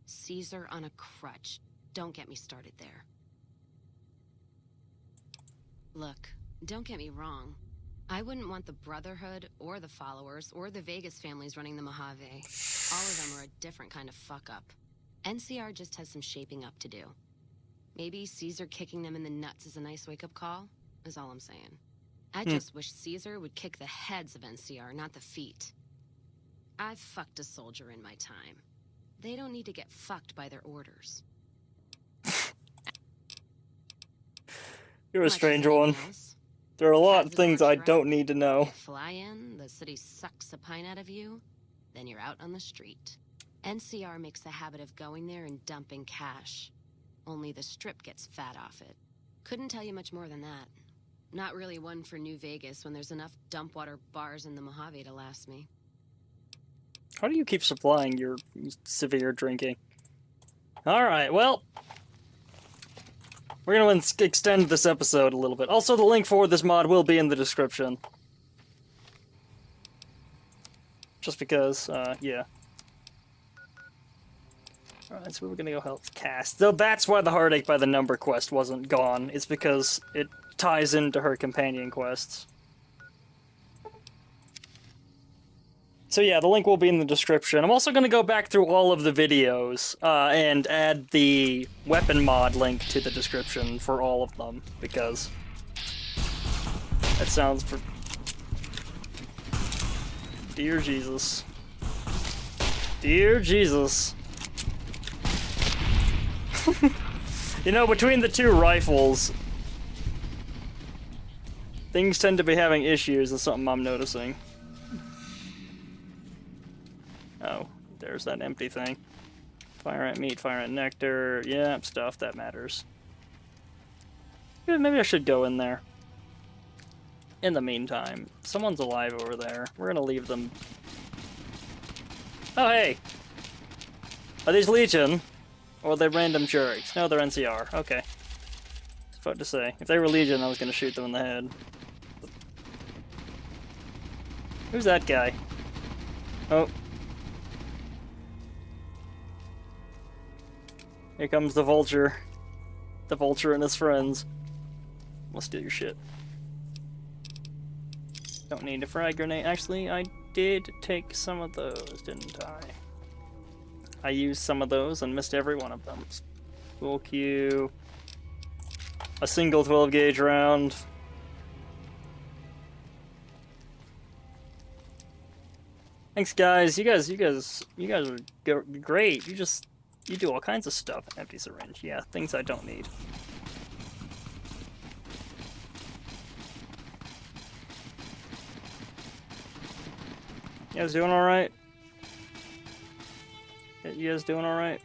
S3: Caesar on a crutch. Don't get me started there. Look, don't get me wrong. I wouldn't want the Brotherhood, or the Followers, or the Vegas families running the Mojave. All of them are a different kind of fuck-up. NCR just has some shaping up to do. Maybe Caesar kicking them in the nuts is a nice wake-up call, is all I'm saying. I just wish Caesar would kick the heads of NCR, not the feet. I've fucked a soldier in my time. They don't need to get fucked by their orders.
S1: You're a
S3: Much as
S1: strange
S3: anything
S1: one.
S3: else,
S1: There are a lot of
S3: Has it
S1: things
S3: worked
S1: I
S3: right?
S1: don't need to know.
S3: Fly in, the city sucks a pint out of you, then you're out on the street. NCR makes a habit of going there and dumping cash. Only the strip gets fat off it. Couldn't tell you much more than that. Not really one for New Vegas when there's enough dump water bars in the Mojave to last me.
S1: How do you keep supplying your severe drinking? Alright, well... we're gonna extend this episode a little bit. Also, the link for this mod will be in the description. Just because, yeah. Alright, so we're gonna go help Cast. Though that's why the Heartache by the Number quest wasn't gone. It's because it ties into her companion quests. So yeah, the link will be in the description. I'm also going to go back through all of the videos and add the weapon mod link to the description for all of them, because that sounds... Dear Jesus. Dear Jesus. You know, between the two rifles, things tend to be having issues. That's something I'm noticing. Oh, there's that empty thing. Fire ant meat, fire ant nectar. Yeah, stuff that matters. Yeah, maybe I should go in there. In the meantime, someone's alive over there. We're gonna leave them. Oh, hey! Are these Legion? Or are they random jerks? No, they're NCR. Okay. It's fun to say. If they were Legion, I was gonna shoot them in the head. Who's that guy? Oh. Here comes the vulture. The vulture and his friends. We'll steal your shit. Don't need a frag grenade. Actually, I did take some of those, didn't I? I used some of those and missed every one of them. Full Q. A single 12 gauge round. Thanks, guys. You guys are great. You do all kinds of stuff. Empty syringe. Yeah, things I don't need. You guys doing alright? You guys doing alright?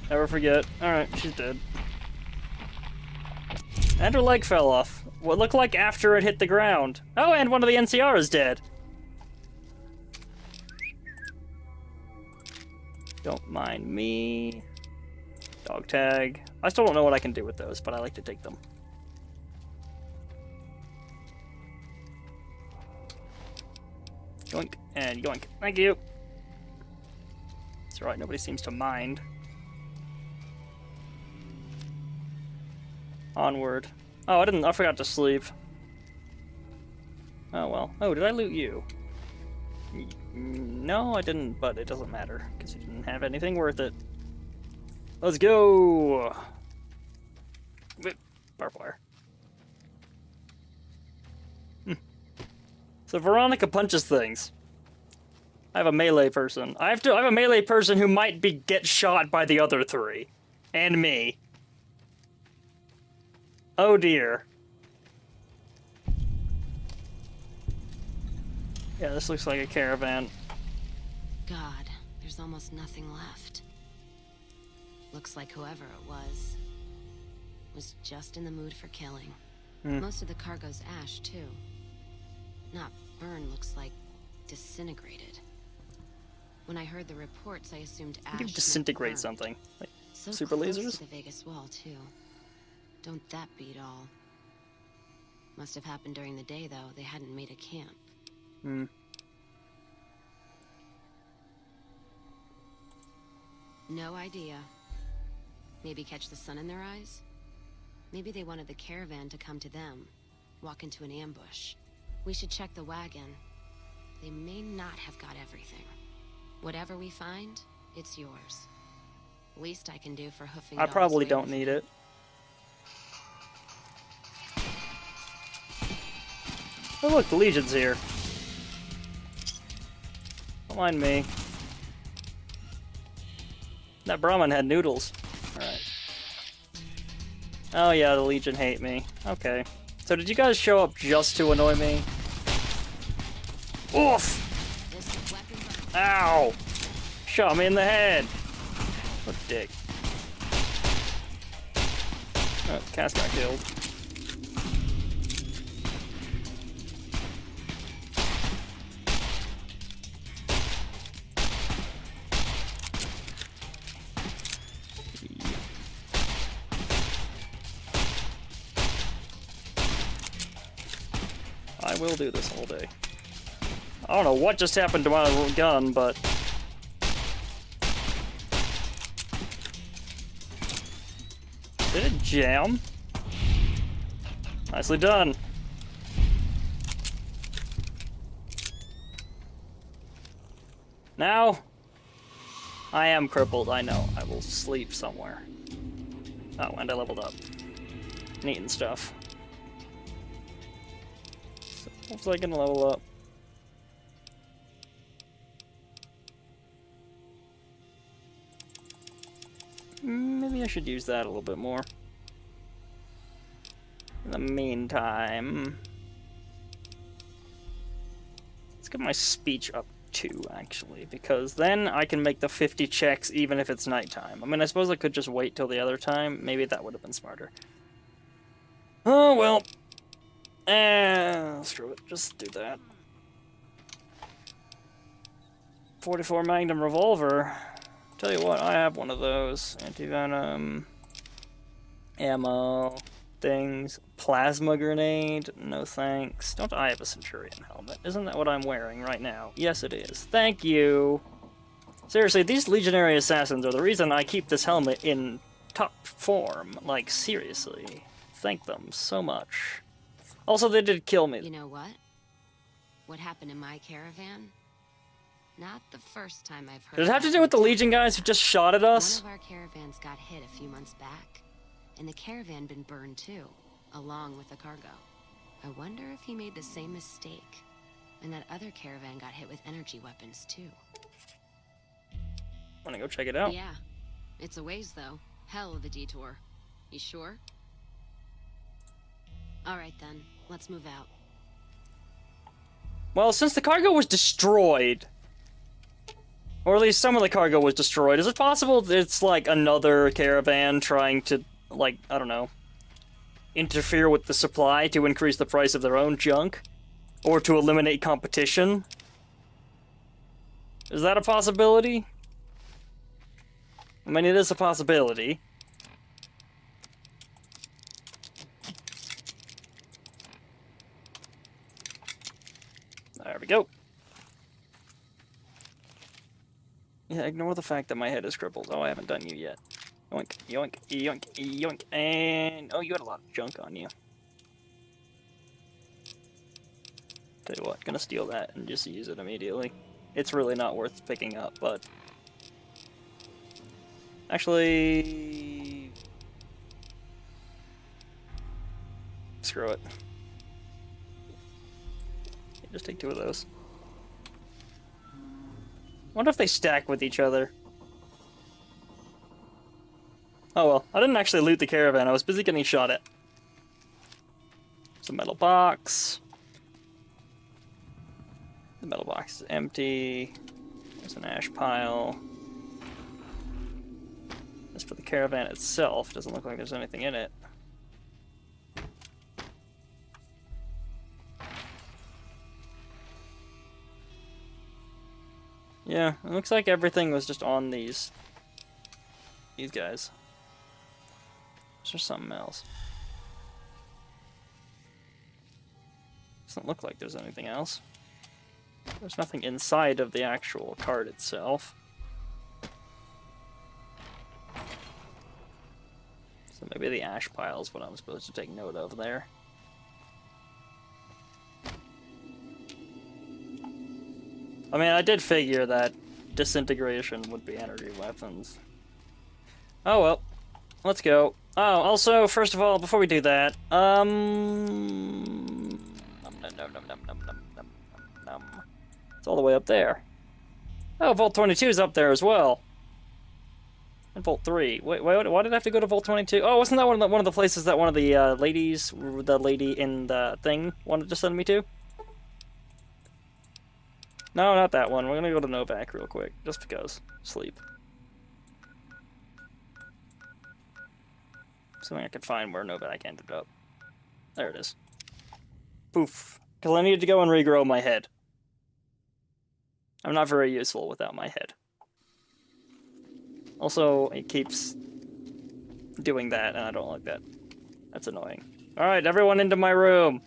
S1: Never forget. Alright, she's dead. And her leg fell off. What looked like after it hit the ground. Oh, and one of the NCR is dead. Don't mind me. Dog tag. I still don't know what I can do with those, but I like to take them. Yoink and yoink. Thank you. It's alright, nobody seems to mind. Onward. Oh, I forgot to sleep. Oh well. Oh, did I loot you? No, I didn't, but it doesn't matter, because you didn't have anything worth it. Let's go! Barbed wire. So Veronica punches things. I have a melee person. I have a melee person who might get shot by the other three. And me. Oh dear. Yeah, this looks like a caravan.
S3: God, there's almost nothing left. Looks like whoever it was just in the mood for killing. Most of the cargo's ash, too. Not burned, looks like disintegrated. When I heard the reports, I assumed ash.
S1: You disintegrate something. Like
S3: so
S1: super
S3: close
S1: lasers?
S3: to the Vegas wall, too. Don't that beat all? Must have happened during the day, though. They hadn't made a camp. No idea. Maybe catch the sun in their eyes? Maybe they wanted the caravan to come to them. Walk into an ambush. We should check the wagon. They may not have got everything. Whatever we find, it's yours. Least I can do for hoofing it.
S1: I probably don't need it. Oh look, the Legion's here. Don't mind me. That Brahmin had noodles. Alright. Oh yeah, the Legion hate me. Okay. So did you guys show up just to annoy me? Oof! Ow! Shot me in the head! What a dick. Oh, Cass got killed. I will do this all day. I don't know what just happened to my gun, but... Did it jam? Nicely done. Now, I am crippled, I know. I will sleep somewhere. Oh, and I leveled up. Neat and stuff. So, what was I gonna level up? Maybe I should use that a little bit more. In the meantime, let's get my speech up too, actually, because then I can make the 50 checks even if it's nighttime. I mean, I suppose I could just wait till the other time. Maybe that would have been smarter. Oh, well. Screw it. Just do that. 44 Magnum revolver. Tell you what, I have one of those. Anti-venom. Ammo. Things. Plasma grenade. No thanks. Don't I have a Centurion helmet? Isn't that what I'm wearing right now? Yes, it is. Thank you. Seriously, these Legionary Assassins are the reason I keep this helmet in top form. Like, seriously. Thank them so much. Also, they did kill me.
S3: You know what? What happened in my caravan? Not the first time I've heard.
S1: Did it have to do with the Legion guys who just shot at us?
S3: One of our caravans got hit a few months back, and the caravan been burned too, along with the cargo. I wonder if he made the same mistake, and that other caravan got hit with energy weapons too.
S1: Wanna go check it out?
S3: Yeah, it's a ways though. Hell of a detour. You sure? All right then, let's move out.
S1: Well, since the cargo was destroyed, or at least some of the cargo was destroyed, is it possible it's like another caravan trying to, like, I don't know, interfere with the supply to increase the price of their own junk? Or to eliminate competition? Is that a possibility? I mean, it is a possibility. There we go. Yeah, ignore the fact that my head is crippled. Oh, I haven't done you yet. Yoink, yoink, yoink, yoink, and... Oh, you had a lot of junk on you. Tell you what, gonna steal that and just use it immediately. It's really not worth picking up, but... Actually... Screw it. Just take two of those. Wonder if they stack with each other. Oh well, I didn't actually loot the caravan, I was busy getting shot at. There's a metal box. The metal box is empty. There's an ash pile. As for the caravan itself, doesn't look like there's anything in it. Yeah, it looks like everything was just on these guys. Is there something else? Doesn't look like there's anything else. There's nothing inside of the actual card itself. So maybe the ash pile is what I'm supposed to take note of there. I mean, I did figure that disintegration would be energy weapons. Oh well, let's go. Oh, also, first of all, before we do that, it's all the way up there. Oh, Vault 22 is up there as well. And Vault 3. Wait, why did I have to go to Vault 22? Oh, wasn't that one of the places that one of the ladies, the lady in the thing, wanted to send me to? No, not that one. We're gonna go to Novak real quick, just because. Sleep. Something I could find where Novak ended up. There it is. Poof. Because I needed to go and regrow my head. I'm not very useful without my head. Also, it keeps doing that, and I don't like that. That's annoying. Alright, everyone into my room!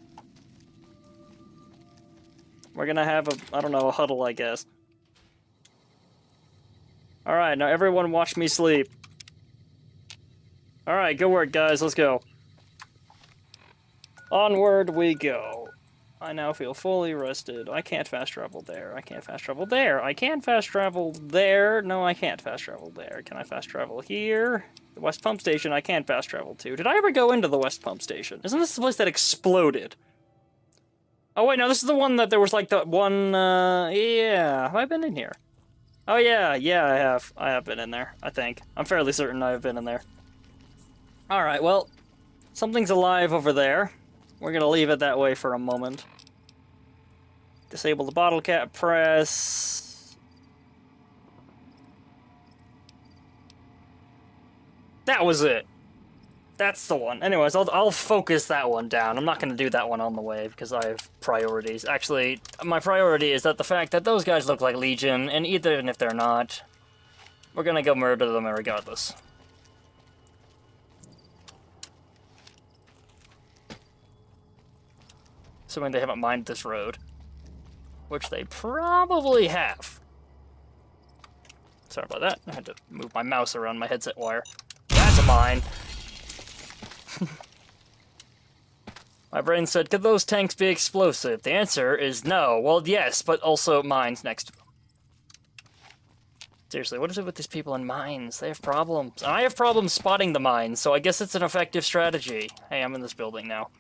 S1: We're gonna have a, I don't know, a huddle, I guess. Alright, now everyone watch me sleep. Alright, good work, guys. Let's go. Onward we go. I now feel fully rested. I can't fast travel there. I can't fast travel there. I can fast travel there. No, I can't fast travel there. Can I fast travel here? The West Pump Station I can't fast travel to. Did I ever go into the West Pump Station? Isn't this the place that exploded? Oh wait, no, this is the one that there was like the one, yeah. Have I been in here? Oh yeah, yeah, I have. I have been in there, I think. I'm fairly certain I have been in there. Alright, well, something's alive over there. We're gonna leave it that way for a moment. Disable the bottle cap press. That was it. That's the one. Anyways, I'll focus that one down. I'm not gonna do that one on the way because I have priorities. Actually, my priority is that the fact that those guys look like Legion, and even if they're not, we're gonna go murder them regardless. Assuming they haven't mined this road. Which they probably have. Sorry about that. I had to move my mouse around my headset wire. That's a mine! My brain said, could those tanks be explosive? The answer is no. Well, yes, but also mines next to them. Seriously, what is it with these people in mines? They have problems. And I have problems spotting the mines, so I guess it's an effective strategy. Hey, I'm in this building now.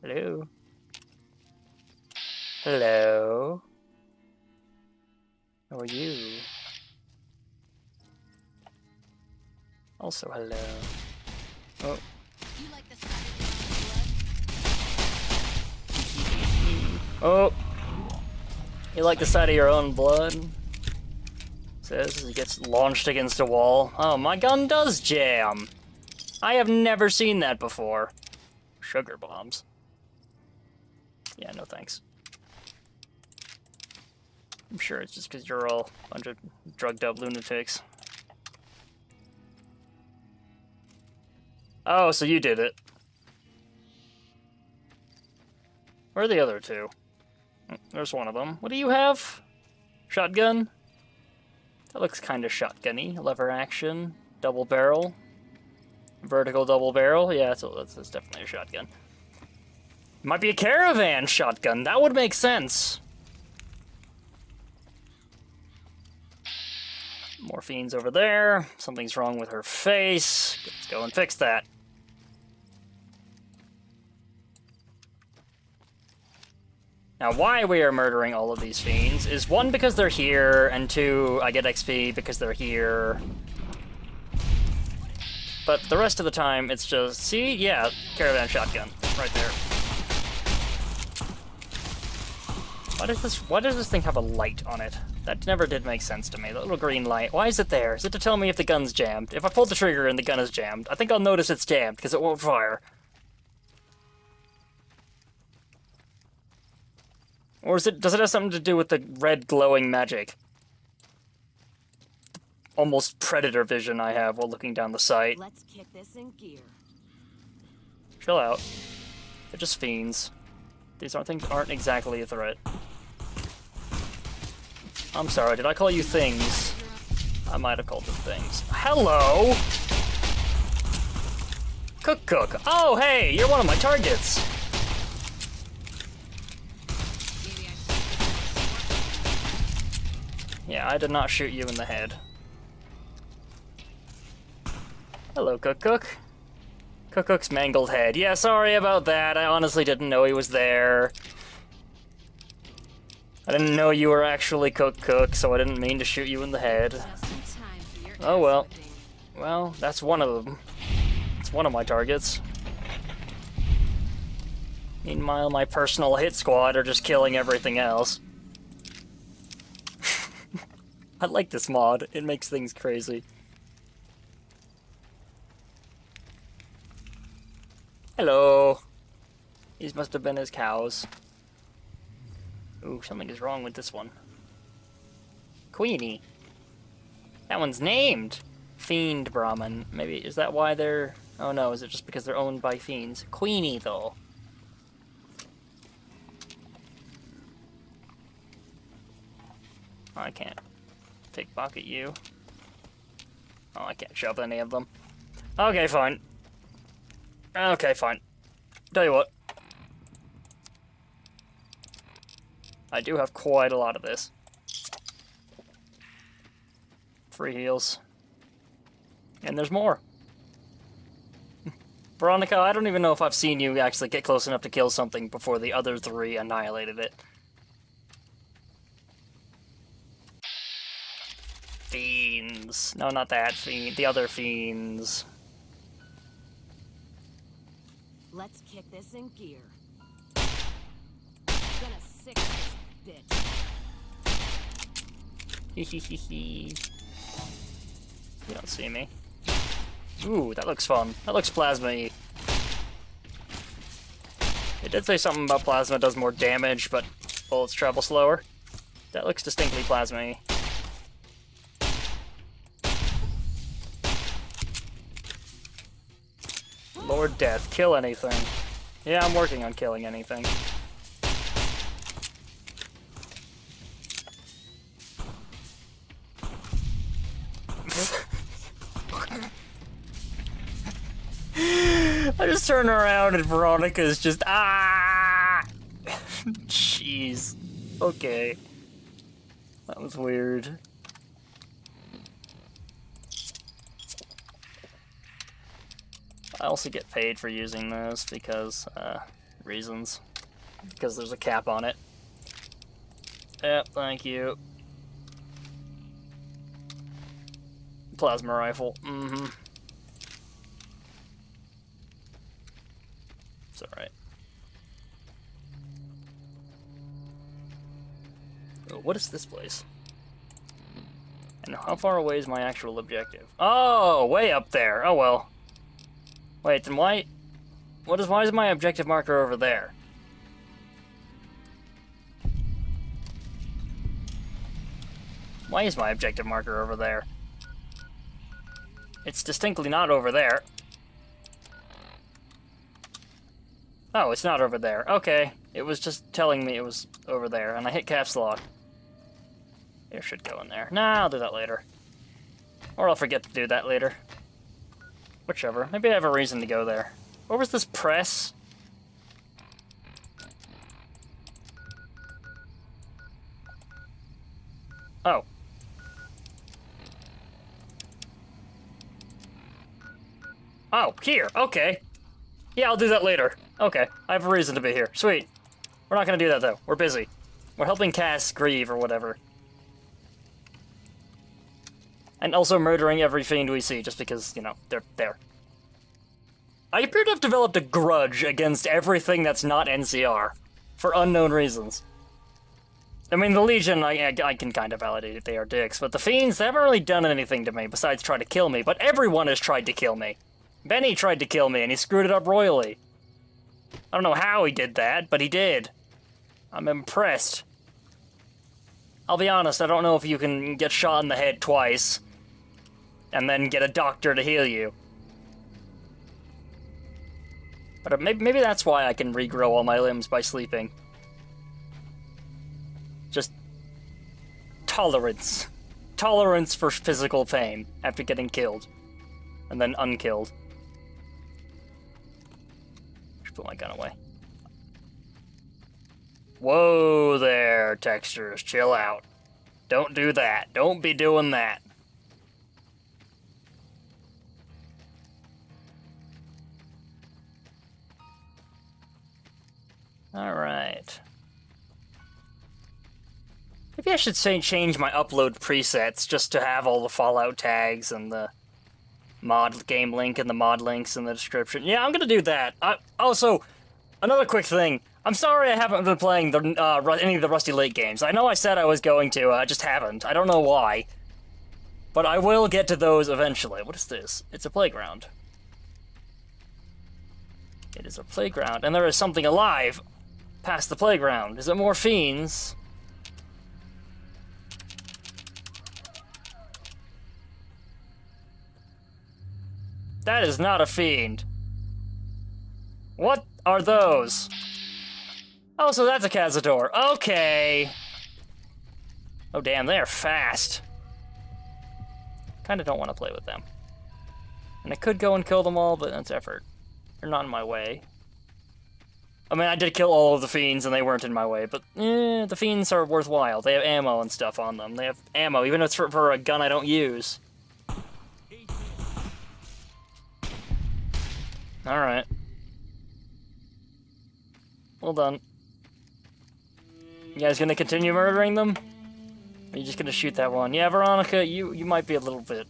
S1: Hello? Hello? How are you? Also, hello. Oh.
S3: You like the
S1: Oh! You like the sight of your own blood? Says as he gets launched against a wall. Oh, my gun does jam! I have never seen that before. Sugar bombs. Yeah, no thanks. I'm sure it's just because you're all a bunch of drugged up lunatics. Oh, so you did it. Where are the other two? There's one of them. What do you have? Shotgun? That looks kind of shotgun-y. Lever action. Double barrel. Vertical double barrel. Yeah, that's definitely a shotgun. Might be a caravan shotgun. That would make sense. Morphine's over there. Something's wrong with her face. Let's go and fix that. Now, why we are murdering all of these fiends is, one, because they're here, and two, I get XP because they're here. But the rest of the time, it's just, see? Yeah, caravan shotgun. Right there. Why does this thing have a light on it? That never did make sense to me. That little green light. Why is it there? Is it to tell me if the gun's jammed? If I pull the trigger and the gun is jammed, I think I'll notice it's jammed, because it won't fire. Or does it have something to do with the red glowing magic? Almost predator vision I have while looking down the sight.
S3: Let's kick this in gear.
S1: Chill out. They're just fiends. These aren't exactly a threat. I'm sorry, did I call you things? I might have called them things. Hello! Cook. Oh, hey, you're one of my targets. Yeah, I did not shoot you in the head. Hello, Cook. Cook's mangled head. Yeah, sorry about that. I honestly didn't know he was there. I didn't know you were actually Cook, so I didn't mean to shoot you in the head. Oh well. Well, that's one of them. It's one of my targets. Meanwhile, my personal hit squad are just killing everything else. I like this mod. It makes things crazy. Hello. These must have been his cows. Ooh, something is wrong with this one. Queenie. That one's named Fiend Brahmin. Maybe, is that why they're... Oh no, is it just because they're owned by fiends? Queenie, though. I can't pickpocket you. Oh, I can't shove any of them. Okay, fine. Okay, fine. Tell you what. I do have quite a lot of this. Free heals. And there's more. Veronica, I don't even know if I've seen you actually get close enough to kill something before the other three annihilated it. Fiends. No, not that fiend. The other fiends.
S3: Let's kick this in gear. Gonna sick this bitch.
S1: Hehehehe. You don't see me. Ooh, that looks fun. That looks plasma-y. It did say something about plasma does more damage, but bullets travel slower. That looks distinctly plasma-y. Lord Death, kill anything. Yeah, I'm working on killing anything. I just turn around and Veronica's just Jeez. Okay. That was weird. I also get paid for using this because, reasons. Because there's a cap on it. Yep, thank you. Plasma rifle. Mm-hmm. It's alright. Oh, what is this place? And how far away is my actual objective? Oh, way up there. Oh well. Wait, then why is my objective marker over there? Why is my objective marker over there? It's distinctly not over there. Oh, it's not over there. Okay. It was just telling me it was over there, and I hit caps lock. It should go in there. Nah, I'll do that later. Or I'll forget to do that later. Whichever. Maybe I have a reason to go there. What was this press? Oh. Oh, here. Okay. Yeah, I'll do that later. Okay. I have a reason to be here. Sweet. We're not gonna do that, though. We're busy. We're helping Cass grieve or whatever. And also murdering every fiend we see, just because, you know, they're there. I appear to have developed a grudge against everything that's not NCR. For unknown reasons. I mean, the Legion, I can kind of validate it, they are dicks, but the Fiends, they haven't really done anything to me besides try to kill me, but everyone has tried to kill me. Benny tried to kill me, and he screwed it up royally. I don't know how he did that, but he did. I'm impressed. I'll be honest, I don't know if you can get shot in the head twice, and then get a doctor to heal you. But maybe that's why I can regrow all my limbs by sleeping. Just tolerance. Tolerance for physical pain after getting killed. And then unkilled. Should put my gun away. Whoa there, textures. Chill out. Don't do that. Don't be doing that. Alright. Maybe I should change my upload presets just to have all the Fallout tags and the mod game link and the mod links in the description. Yeah, I'm gonna do that. Also, another quick thing. I'm sorry I haven't been playing any of the Rusty Lake games. I know I said I was going to, I just haven't. I don't know why. But I will get to those eventually. What is this? It's a playground. It is a playground, and there is something alive past the playground. Is it more fiends? That is not a fiend. What are those? Oh, so that's a Cazador. Okay. Oh, damn, they're fast. kind of don't want to play with them. And I could go and kill them all, but that's effort. They're not in my way. I mean, I did kill all of the fiends and they weren't in my way, but the fiends are worthwhile. They have ammo and stuff on them. They have ammo, even if it's for a gun I don't use. Alright. Well done. You guys gonna continue murdering them? Or are you just gonna shoot that one? Yeah, Veronica, you might be a little bit...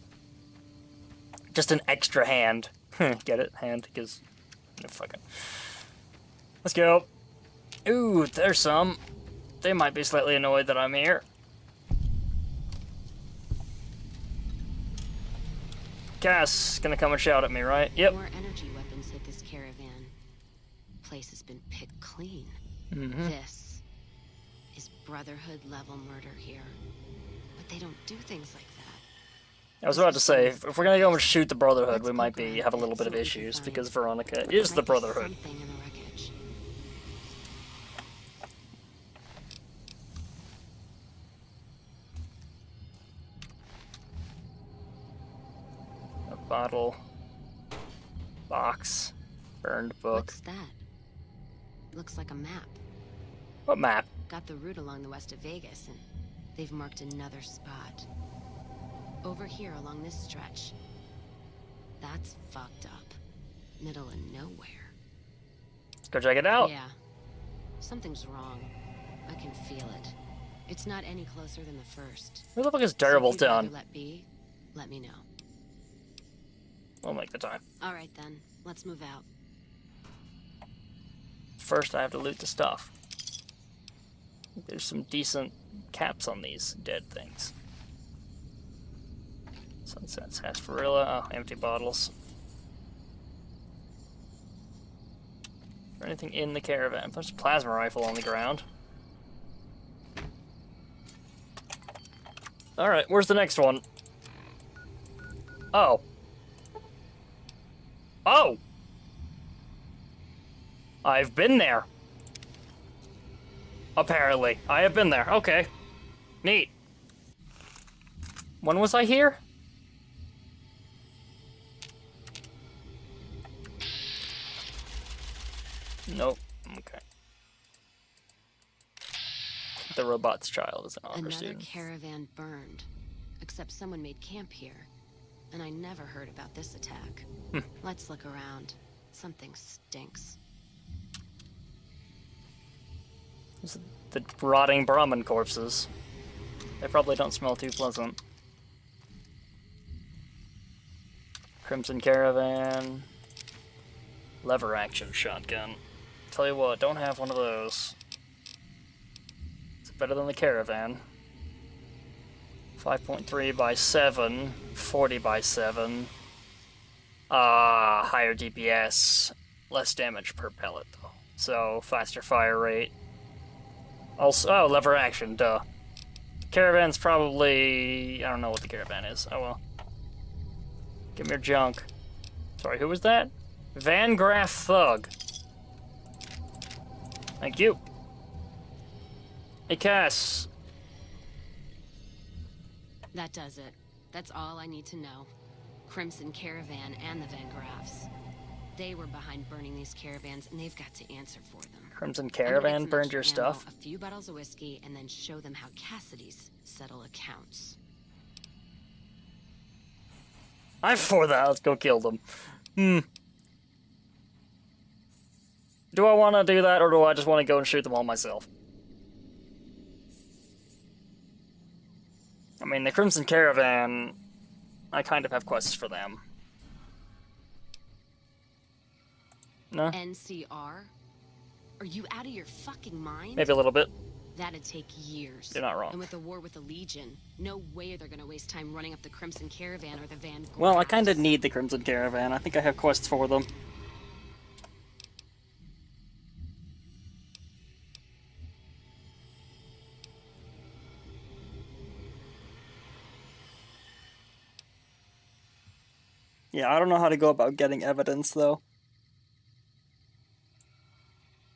S1: Just an extra hand. Get it? Hand, because... No, fucking... Let's go. Ooh, there's some. They might be slightly annoyed that I'm here. Cass gonna come and shout at me, right? Yep.
S3: More energy weapons hit this caravan. Place has been picked clean.
S1: Mm-hmm.
S3: This is Brotherhood level murder here. But they don't do things like that.
S1: I was about to say, if we're gonna go and shoot the Brotherhood, we might have a little bit of issues, because Veronica is the Brotherhood.
S3: Something in the wreckage.
S1: A bottle. Box. Burned book.
S3: What's that? Looks like a map.
S1: What map?
S3: Got the route along the west of Vegas, and they've marked another spot. Over here along this stretch. That's fucked up. Middle of nowhere.
S1: Let's go check it out.
S3: Yeah. Something's wrong. I can feel it. It's not any closer than the first.
S1: Who the fuck is
S3: So if you'd rather
S1: Darableton?
S3: let me know.
S1: We'll make the time.
S3: Alright then, let's move out.
S1: First, I have to loot the stuff. There's some decent caps on these dead things. Sunset sarsaparilla. Oh, empty bottles. Is there anything in the caravan? There's a plasma rifle on the ground. Alright, where's the next one? Oh. Oh! I've been there. Apparently. I have been there. Okay. Neat. When was I here? Nope. Okay. The robot's child is an honor
S3: Another
S1: student.
S3: caravan burned. Except someone made camp here. And I never heard about this attack. Let's look around. Something stinks.
S1: These are the rotting Brahmin corpses. They probably don't smell too pleasant. Crimson Caravan. Lever action shotgun. Tell you what, don't have one of those. It's better than the Caravan. 5.3 by 7, 40 by 7. Higher DPS, less damage per pellet though. So, faster fire rate. Also, oh, lever action, duh. Caravan's probably... I don't know what the Caravan is. Oh well. Give me your junk. Sorry, who was that? Van Graff Thug. Thank you. Hey, Cass.
S3: That does it. That's all I need to know. Crimson Caravan and the Van Graffs. They were behind burning these caravans, and they've got to answer for them.
S1: Crimson
S3: I'm gonna get
S1: Caravan
S3: some
S1: burned your
S3: extra ammo,
S1: stuff?
S3: A few bottles of whiskey, and then show them how Cassidy's settle accounts.
S1: I'm for that. Let's go kill them. Do I want to do that, or do I just want to go and shoot them all myself? I mean, the Crimson Caravan, I kind of have quests for them. No?
S3: NCR? Are you out of your fucking mind?
S1: Maybe a little bit.
S3: That'd take years.
S1: You're not wrong.
S3: And with the war with the Legion, no way they're gonna waste time running up the Crimson Caravan or the Van Graffs.
S1: Well, I kind of need the Crimson Caravan. I think I have quests for them. Yeah, I don't know how to go about getting evidence, though.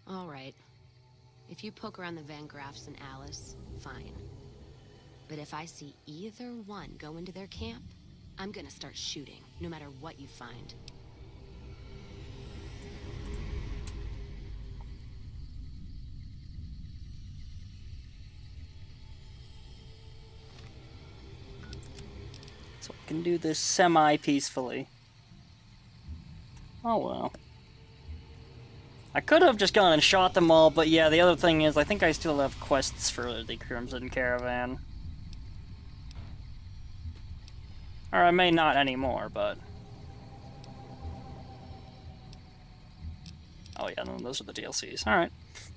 S3: All right. If you poke around the Van Graffs and Alice, fine. But if I see either one go into their camp, I'm gonna start shooting, no matter what you find.
S1: So I can do this semi-peacefully. Oh well. I could have just gone and shot them all, but yeah, the other thing is, I think I still have quests for the Crimson Caravan. Or I may not anymore, but... Oh yeah, no, those are the DLCs. Alright.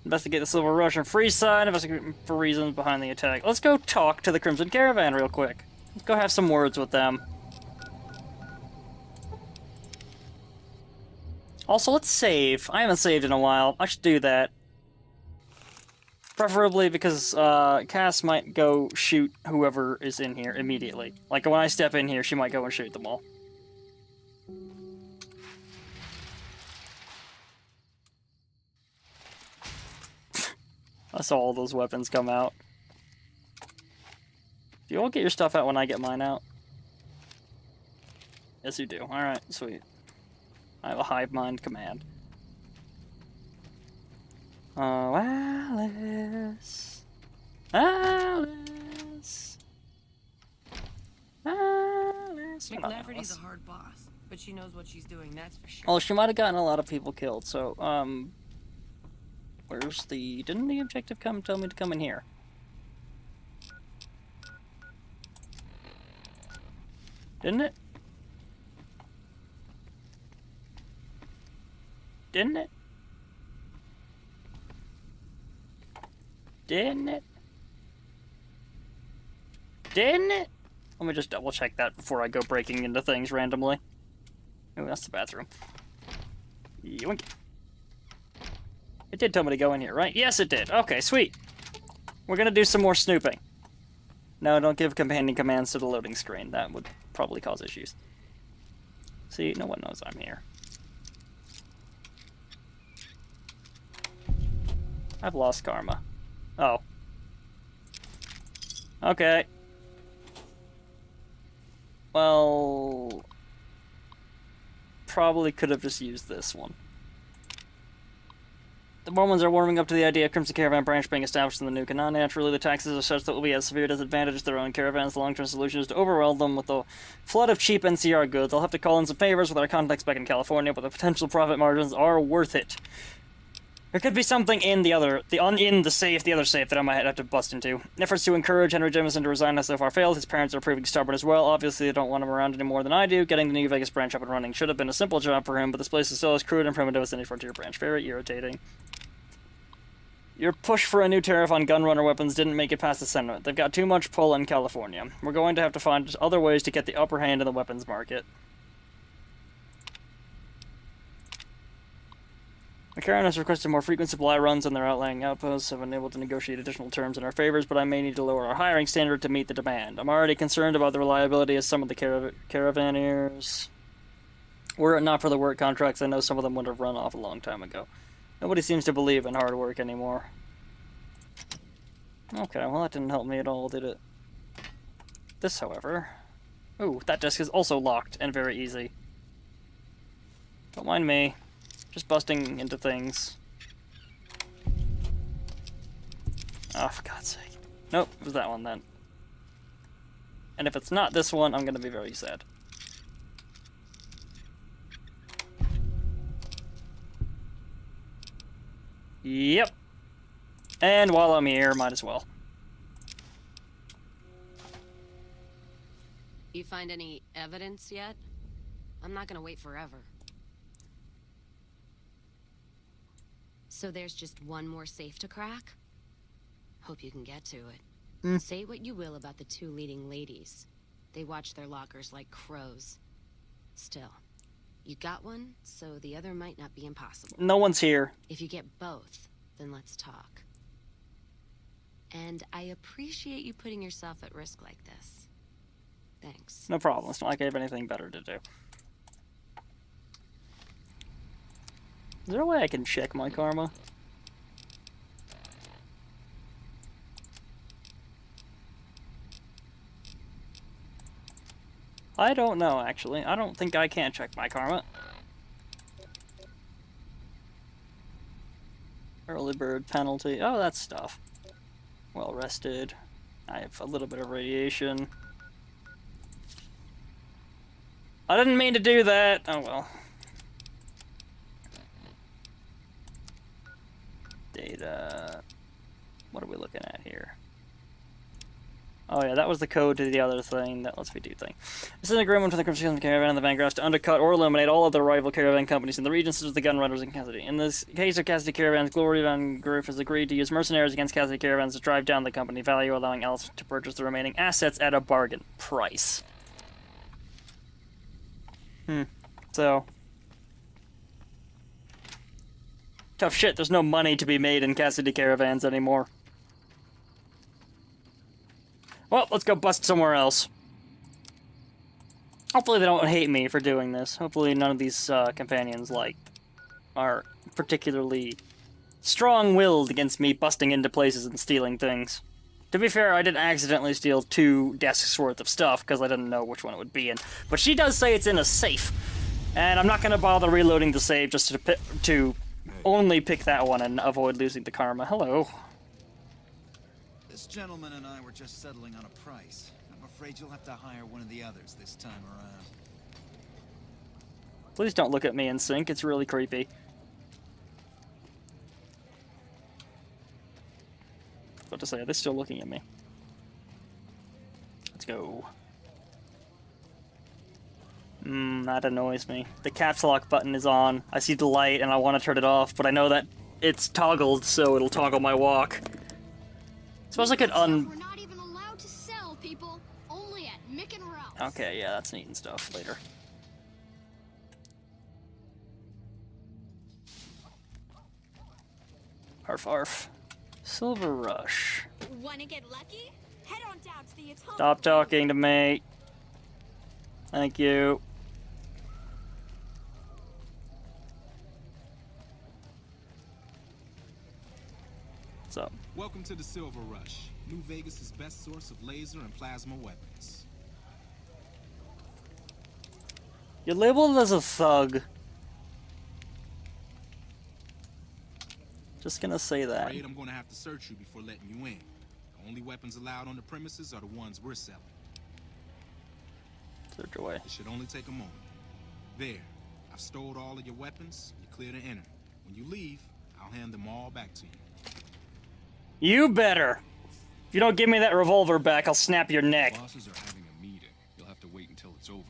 S1: Investigate the Silver Rush and Free Side, investigate for reasons behind the attack. Let's go talk to the Crimson Caravan real quick. Let's go have some words with them. Also, let's save. I haven't saved in a while. I should do that. Preferably because Cass might go shoot whoever is in here immediately. Like, when I step in here, she might go and shoot them all. I saw all those weapons come out. Do you all get your stuff out when I get mine out? Yes, you do. Alright, sweet. I have a hive mind command. Oh, Alice. Alice. Alice.
S4: McLafferty's a hard boss, but she knows what she's doing, that's for sure.
S1: Oh, she might have gotten a lot of people killed, so, where's the... Didn't the objective come tell me to come in here? Didn't it? Didn't it? Didn't it? Didn't it? Let me just double check that before I go breaking into things randomly. Oh, that's the bathroom. Yoink. It did tell me to go in here, right? Yes, it did. Okay, sweet. We're gonna do some more snooping. No, don't give companion commands to the loading screen. That would probably cause issues. See, no one knows I'm here. I've lost karma. Oh. Okay. Well... Probably could have just used this one. The Mormons are warming up to the idea of Crimson Caravan branch being established in the new Canaan. Naturally, the taxes are such that will be at severe disadvantage to their own caravans. The long-term solution is to overwhelm them with a flood of cheap NCR goods. I'll have to call in some favors with our contacts back in California, but the potential profit margins are worth it. There could be something in the other safe that I might have to bust into. Efforts to encourage Henry Jameson to resign have so far failed. His parents are proving stubborn as well. Obviously, they don't want him around any more than I do. Getting the New Vegas branch up and running should have been a simple job for him, but this place is still as crude and primitive as any frontier branch. Very irritating. Your push for a new tariff on gunrunner weapons didn't make it past the Senate. They've got too much pull in California. We're going to have to find other ways to get the upper hand in the weapons market. McCarran has requested more frequent supply runs on their outlying outposts. I've been able to negotiate additional terms in our favors, but I may need to lower our hiring standard to meet the demand. I'm already concerned about the reliability of some of the caravaneers. Were it not for the work contracts, I know some of them would have run off a long time ago. Nobody seems to believe in hard work anymore. Okay, well that didn't help me at all, did it? This, however... Ooh, that desk is also locked and very easy. Don't mind me. Just busting into things. Oh, for God's sake. Nope, it was that one then. And if it's not this one, I'm gonna be very sad. Yep. And while I'm here, might as well.
S3: You find any evidence yet? I'm not gonna wait forever. So there's just one more safe to crack? Hope you can get to it. Say what you will about the two leading ladies. They watch their lockers like crows. Still, you got one, so the other might not be impossible.
S1: No one's here.
S3: If you get both, then let's talk. And I appreciate you putting yourself at risk like this. Thanks.
S1: No problem. It's not like I have anything better to do. Is there a way I can check my karma? I don't know, actually. I don't think I can check my karma. Early bird penalty. Oh, that's stuff. Well rested. I have a little bit of radiation. I didn't mean to do that. Oh well. Data. What are we looking at here? Oh yeah, that was the code to the other thing that lets me do things. This is an agreement between the Crimson Caravan and the Vanguards to undercut or eliminate all other rival caravan companies in the region, such as the Gunrunners and Cassidy. In this case of Cassidy Caravans, Glory Van Griff has agreed to use mercenaries against Cassidy Caravans to drive down the company value, allowing Alice to purchase the remaining assets at a bargain price. So... tough shit, there's no money to be made in Cassidy Caravans anymore. Well, let's go bust somewhere else. Hopefully they don't hate me for doing this. Hopefully none of these companions, like, are particularly strong-willed against me busting into places and stealing things. To be fair, I did accidentally steal 2 desks worth of stuff, because I didn't know which one it would be in. But she does say it's in a safe. And I'm not going to bother reloading the save just to only pick that one and avoid losing the karma. Hello.
S5: This gentleman and I were just settling on a price. I'm afraid you'll have to hire one of the others this time around.
S1: Please don't look at me in sync, it's really creepy. What to say, they're still looking at me. Let's go. That annoys me. The caps lock button is on. I see the light and I want to turn it off, but I know that it's toggled, so it'll toggle my walk. Suppose I could
S6: We're not even allowed to sell, people. Only at Mick and Ralph's.
S1: Okay, yeah, that's neat and stuff. Later. Arf arf. Silver Rush.
S6: Wanna get lucky? Head on down to the Atomic.
S1: Stop talking to me. Thank you. What's up?
S7: Welcome to the Silver Rush, New Vegas' best source of laser and plasma weapons.
S1: You're labeled as a thug. Just gonna say that.
S7: Afraid I'm gonna have to search you before letting you in. The only weapons allowed on the premises are the ones we're selling.
S1: Search away.
S7: It should only take a moment. There, I've stored all of your weapons. You're clear to enter. When you leave, I'll hand them all back to you.
S1: You better. If you don't give me that revolver back, I'll snap your neck.
S8: Bosses are having a meeting. You'll have to wait until it's over.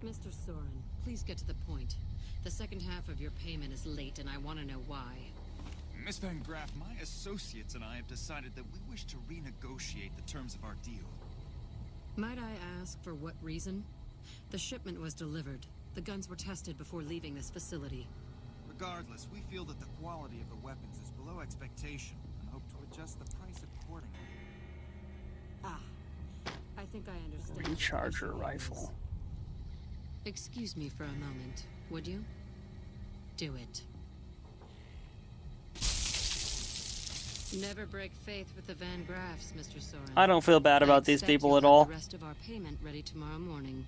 S3: Mr. Soren, please get to the point. The second half of your payment is late, and I want to know why.
S5: Miss Van Graff, my associates and I have decided that we wish to renegotiate the terms of our deal.
S3: Might I ask for what reason? The shipment was delivered. The guns were tested before leaving this facility.
S5: Regardless, we feel that the quality of the weapons is below expectation and hope to adjust the price accordingly.
S3: Ah, I think I understand.
S1: Recharger rifle.
S3: Excuse me for a moment, would you? Do it. Never break faith with the Van Graffs, Mr. Soren.
S1: I don't feel bad about these
S3: expect
S1: people
S3: you'll
S1: at
S3: have
S1: all.
S3: The rest of our payment ready tomorrow morning.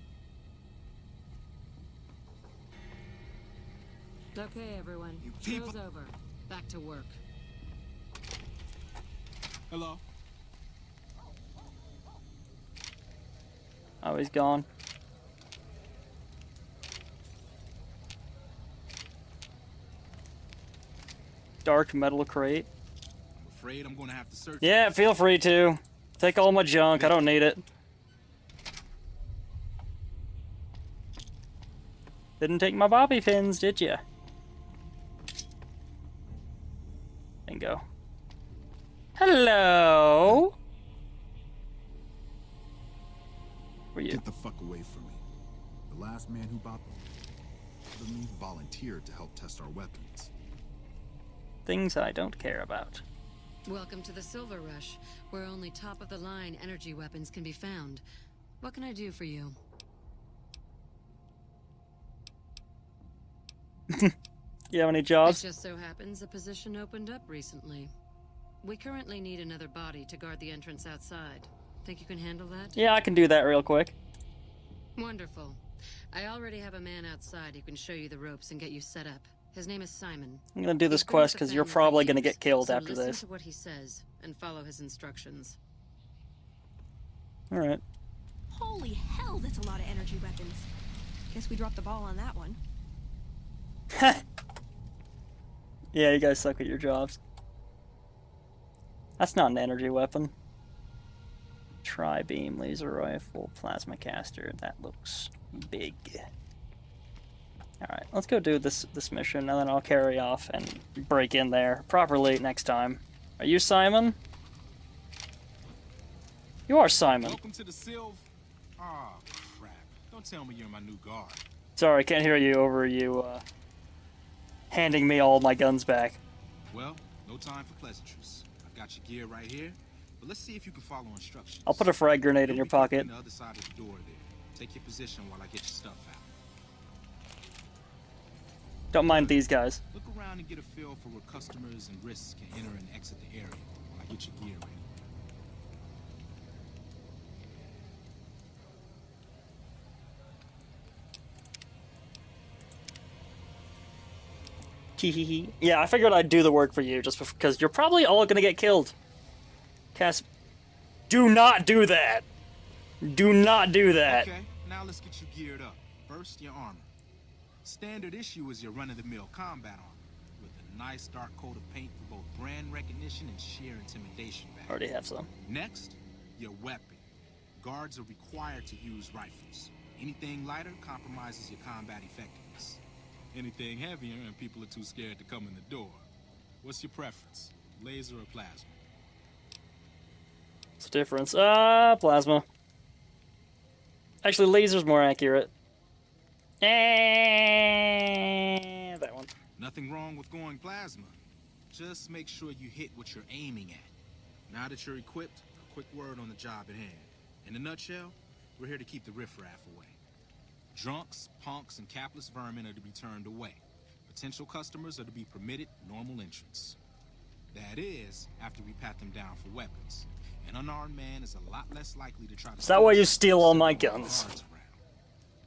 S3: Okay, everyone.
S5: You
S3: Show's
S5: people-
S3: over. Back to work.
S7: Hello?
S1: Oh, he's gone. Dark metal crate.
S7: I'm afraid I'm gonna have to search.
S1: Yeah, feel free to. Take all my junk, I don't need it. Didn't take my bobby pins, did ya? Bingo. Hello? Who are you?
S9: Get the fuck away from me. The last man who bought them volunteered to help test our weapons.
S1: Things I don't care about.
S3: Welcome to the Silver Rush, where only top-of-the-line energy weapons can be found. What can I do for you?
S1: You have any
S3: It
S1: jobs?
S3: just so happens a position opened up recently. We currently need another body to guard the entrance outside. Think you can handle that?
S1: Yeah, I can do that real quick.
S3: Wonderful. I already have a man outside who can show you the ropes and get you set up. His name is Simon.
S1: I'm gonna do this
S3: He's been
S1: quest
S3: with the
S1: because you're
S3: family for
S1: probably gonna
S3: years,
S1: get killed
S3: so
S1: after
S3: listen
S1: this.
S3: to what he says and follow his instructions.
S1: Alright.
S2: Holy hell, that's a lot of energy weapons. Guess we dropped the ball on that one.
S1: Yeah, you guys suck at your jobs. That's not an energy weapon. Tri-beam, laser rifle, plasma caster. That looks big. Alright, let's go do this mission, and then I'll carry off and break in there properly next time. Are you Simon? You are Simon.
S7: Welcome to the Sylv. Ah, crap. Don't tell me you're my new guard.
S1: Sorry, I can't hear you over you, handing me all my guns back.
S7: Well, no time for pleasantries. I've got your gear right here, but let's see if you can follow instructions.
S1: I'll put a frag grenade in
S7: You'll
S1: your
S7: be quick
S1: pocket.
S7: on the other side of the door there. Take your position while I get your stuff out.
S1: Don't mind these guys.
S7: Look around and get a feel for where customers and risks can enter and exit the area while I get your gear ready.
S1: Hehehe. Yeah, I figured I'd do the work for you just because you're probably all gonna get killed. Cass, do not do that. Do not do that.
S7: Okay, now let's get you geared up. First, your armor. Standard issue is your run-of-the-mill combat armor with a nice dark coat of paint for both brand recognition and sheer intimidation value.
S1: Already have some.
S7: Next, your weapon. Guards are required to use rifles. Anything lighter compromises your combat effectiveness. Anything heavier and people are too scared to come in the door. What's your preference? Laser or plasma?
S1: What's the difference? Plasma. Actually, laser's more accurate. That one.
S7: Nothing wrong with going plasma. Just make sure you hit what you're aiming at. Now that you're equipped, a quick word on the job at hand. In a nutshell, we're here to keep the riffraff away. Drunks, punks, and capless vermin are to be turned away. Potential customers are to be permitted normal entrance. That is, after we pat them down for weapons. An unarmed man is a lot less likely to try to...
S1: Is that why you steal all my guns?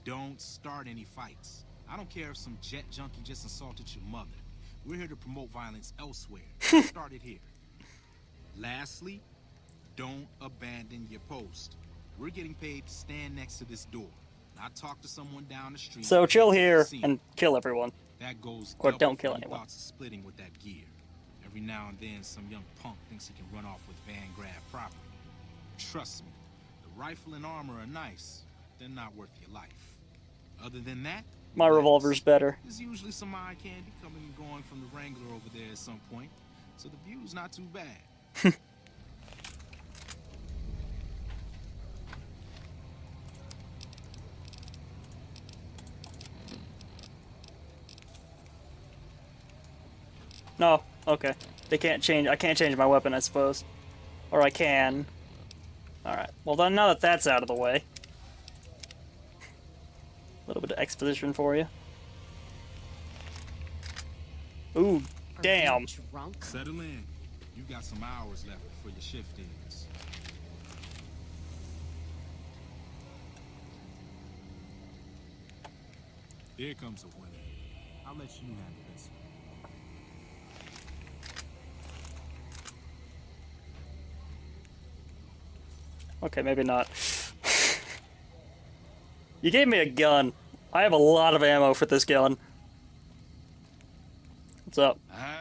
S7: Don't start any fights. I don't care if some jet junkie just assaulted your mother. We're here to promote violence elsewhere. Start it here. Lastly, don't abandon your post. We're getting paid to stand next to this door. Not talk to someone down the street.
S1: So chill here and kill everyone.
S7: That goes
S1: or don't kill
S7: any
S1: anyone.
S7: thoughts of splitting with that gear. Every now and then, some young punk thinks he can run off with Vanguard property. Trust me, the rifle and armor are nice. They're not worth your life. Other than that,
S1: My revolver's better.
S7: there's usually some eye candy coming and going from the Wrangler over there at some point, so the view's not too bad.
S1: No, okay. They can't change. I can't change my weapon, I suppose. Or I can. Alright. Well, then, now that that's out of the way. A little bit of exposition for you. Ooh, damn.
S3: Drunk?
S7: Settle in. You've got some hours left before your shift ends. Here comes a winner. I'll let you handle this one.
S1: Okay, maybe not. You gave me a gun. I have a lot of ammo for this gun. What's up?
S10: Hi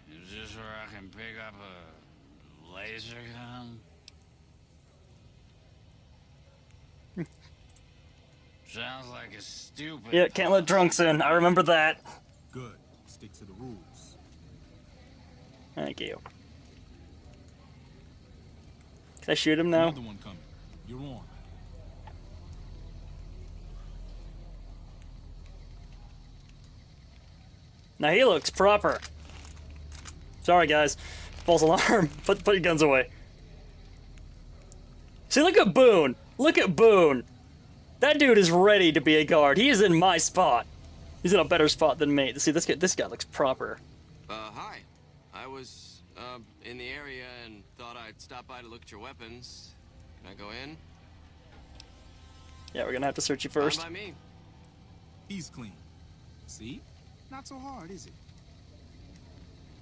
S10: there. Is this where I can pick up a laser gun? Sounds like a stupid...
S1: Yeah, can't let drunks in. I remember that.
S7: Good. Stick to the rules.
S1: Thank you. Can I shoot him now?
S7: Another one coming. You're on.
S1: Now he looks proper. Sorry, guys. False alarm. Put your guns away. See, look at Boone. Look at Boone. That dude is ready to be a guard. He is in my spot. He's in a better spot than me. See, this guy looks proper.
S11: Hi. I was, in the area and thought I'd stop by to look at your weapons. Can I go in?
S1: Yeah, we're gonna have to search you first.
S11: Fine by me.
S7: He's clean. See? Not so hard, is it?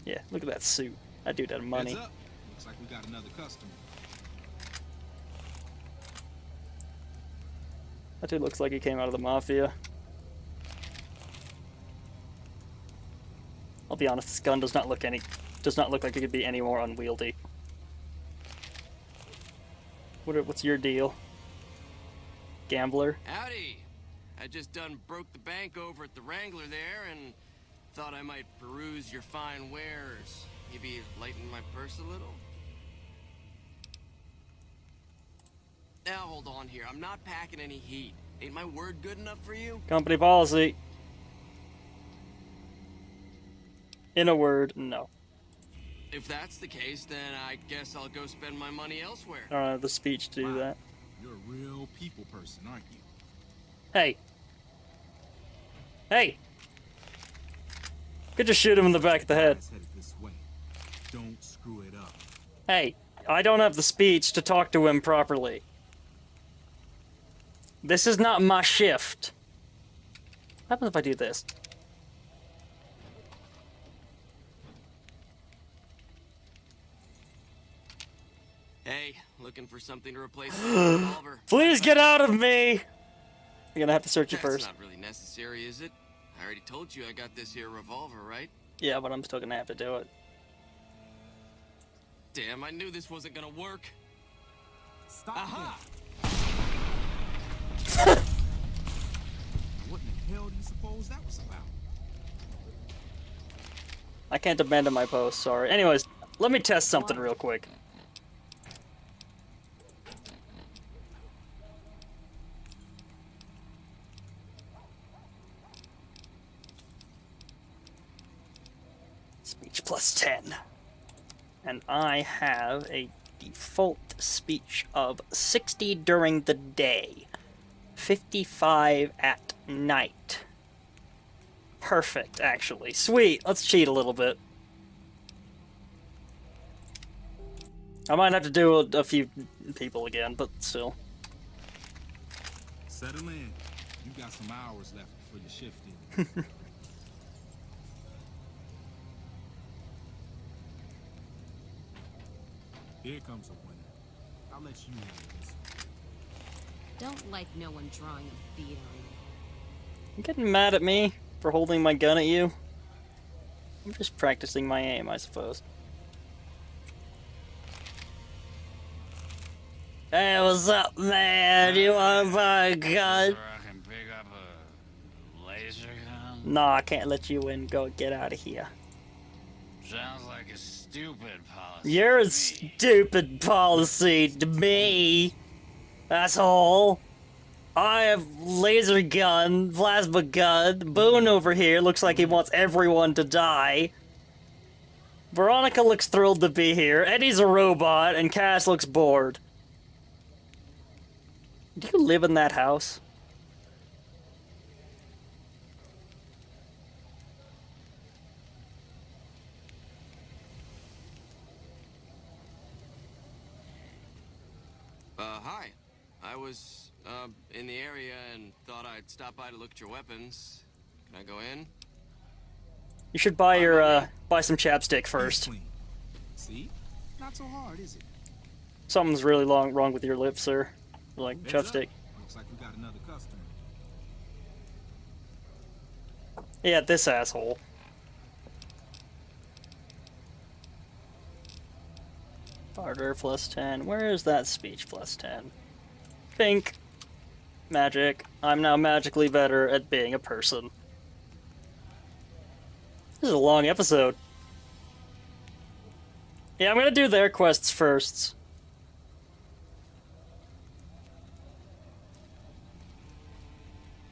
S1: Yeah, look at that suit. That dude had money.
S7: Heads up. Looks like we got another customer.
S1: That dude looks like he came out of the mafia. I'll be honest, this gun does not look like it could be any more unwieldy. What's your deal? Gambler?
S11: Howdy. I just done broke the bank over at the Wrangler there and thought I might peruse your fine wares. Maybe lighten my purse a little? Now hold on here. I'm not packing any heat. Ain't my word good enough for you?
S1: Company policy. In a word, no.
S11: If that's the case, then I guess I'll go spend my money elsewhere.
S1: I don't have the speech to do that.
S7: You're a real people person, aren't you?
S1: Hey. Hey! Could just shoot him in the back of the head.
S7: Headed this way. Don't screw it up.
S1: Hey, I don't have the speech to talk to him properly. This is not my shift. What happens if I do this?
S11: Hey, looking for something to replace the revolver.
S1: Please get out of me! You're gonna have to search you
S11: That's
S1: first.
S11: not really necessary, is it? I already told you I got this here revolver, right?
S1: Yeah, but I'm still gonna have to do it.
S11: Damn, I knew this wasn't gonna work.
S7: Stop.
S11: Aha!
S7: Now, what in the hell do you suppose that was about?
S1: I can't abandon my post, sorry. Anyways, let me test something real quick. Speech plus 10. And I have a default speech of 60 during the day, 55 at night. Perfect, actually. Sweet, let's cheat a little bit. I might have to do a few people again, but still.
S7: Settle in. You got some hours left before your shift ends. Here comes a winner. I'll let you handle this one.
S3: Don't like no one drawing a bead on you.
S1: You getting mad at me for holding my gun at you? I'm just practicing my aim, I suppose. Hey, what's up, man? You want to buy a gun?
S10: Sir, I can pick up a laser gun?
S1: No, I can't let you in. Go get out of here.
S10: Sounds like a stupid policy.
S1: You're a
S10: to me.
S1: stupid policy to me, asshole. I have laser gun, plasma gun. Boone over here looks like he wants everyone to die. Veronica looks thrilled to be here. Eddie's a robot, and Cass looks bored. Do you live in that house?
S11: Hi. I was, in the area and thought I'd stop by to look at your weapons. Can I go in?
S1: You should buy your, buy some chapstick first.
S7: Clean. See? Not so hard, is it?
S1: Something's really wrong with your lips, sir. Like,
S7: Heads up.
S1: chapstick.
S7: Looks like we got another customer.
S1: Yeah, this asshole. Barter plus 10. Where is that speech plus 10? Pink. Magic. I'm now magically better at being a person. This is a long episode. Yeah, I'm gonna do their quests first.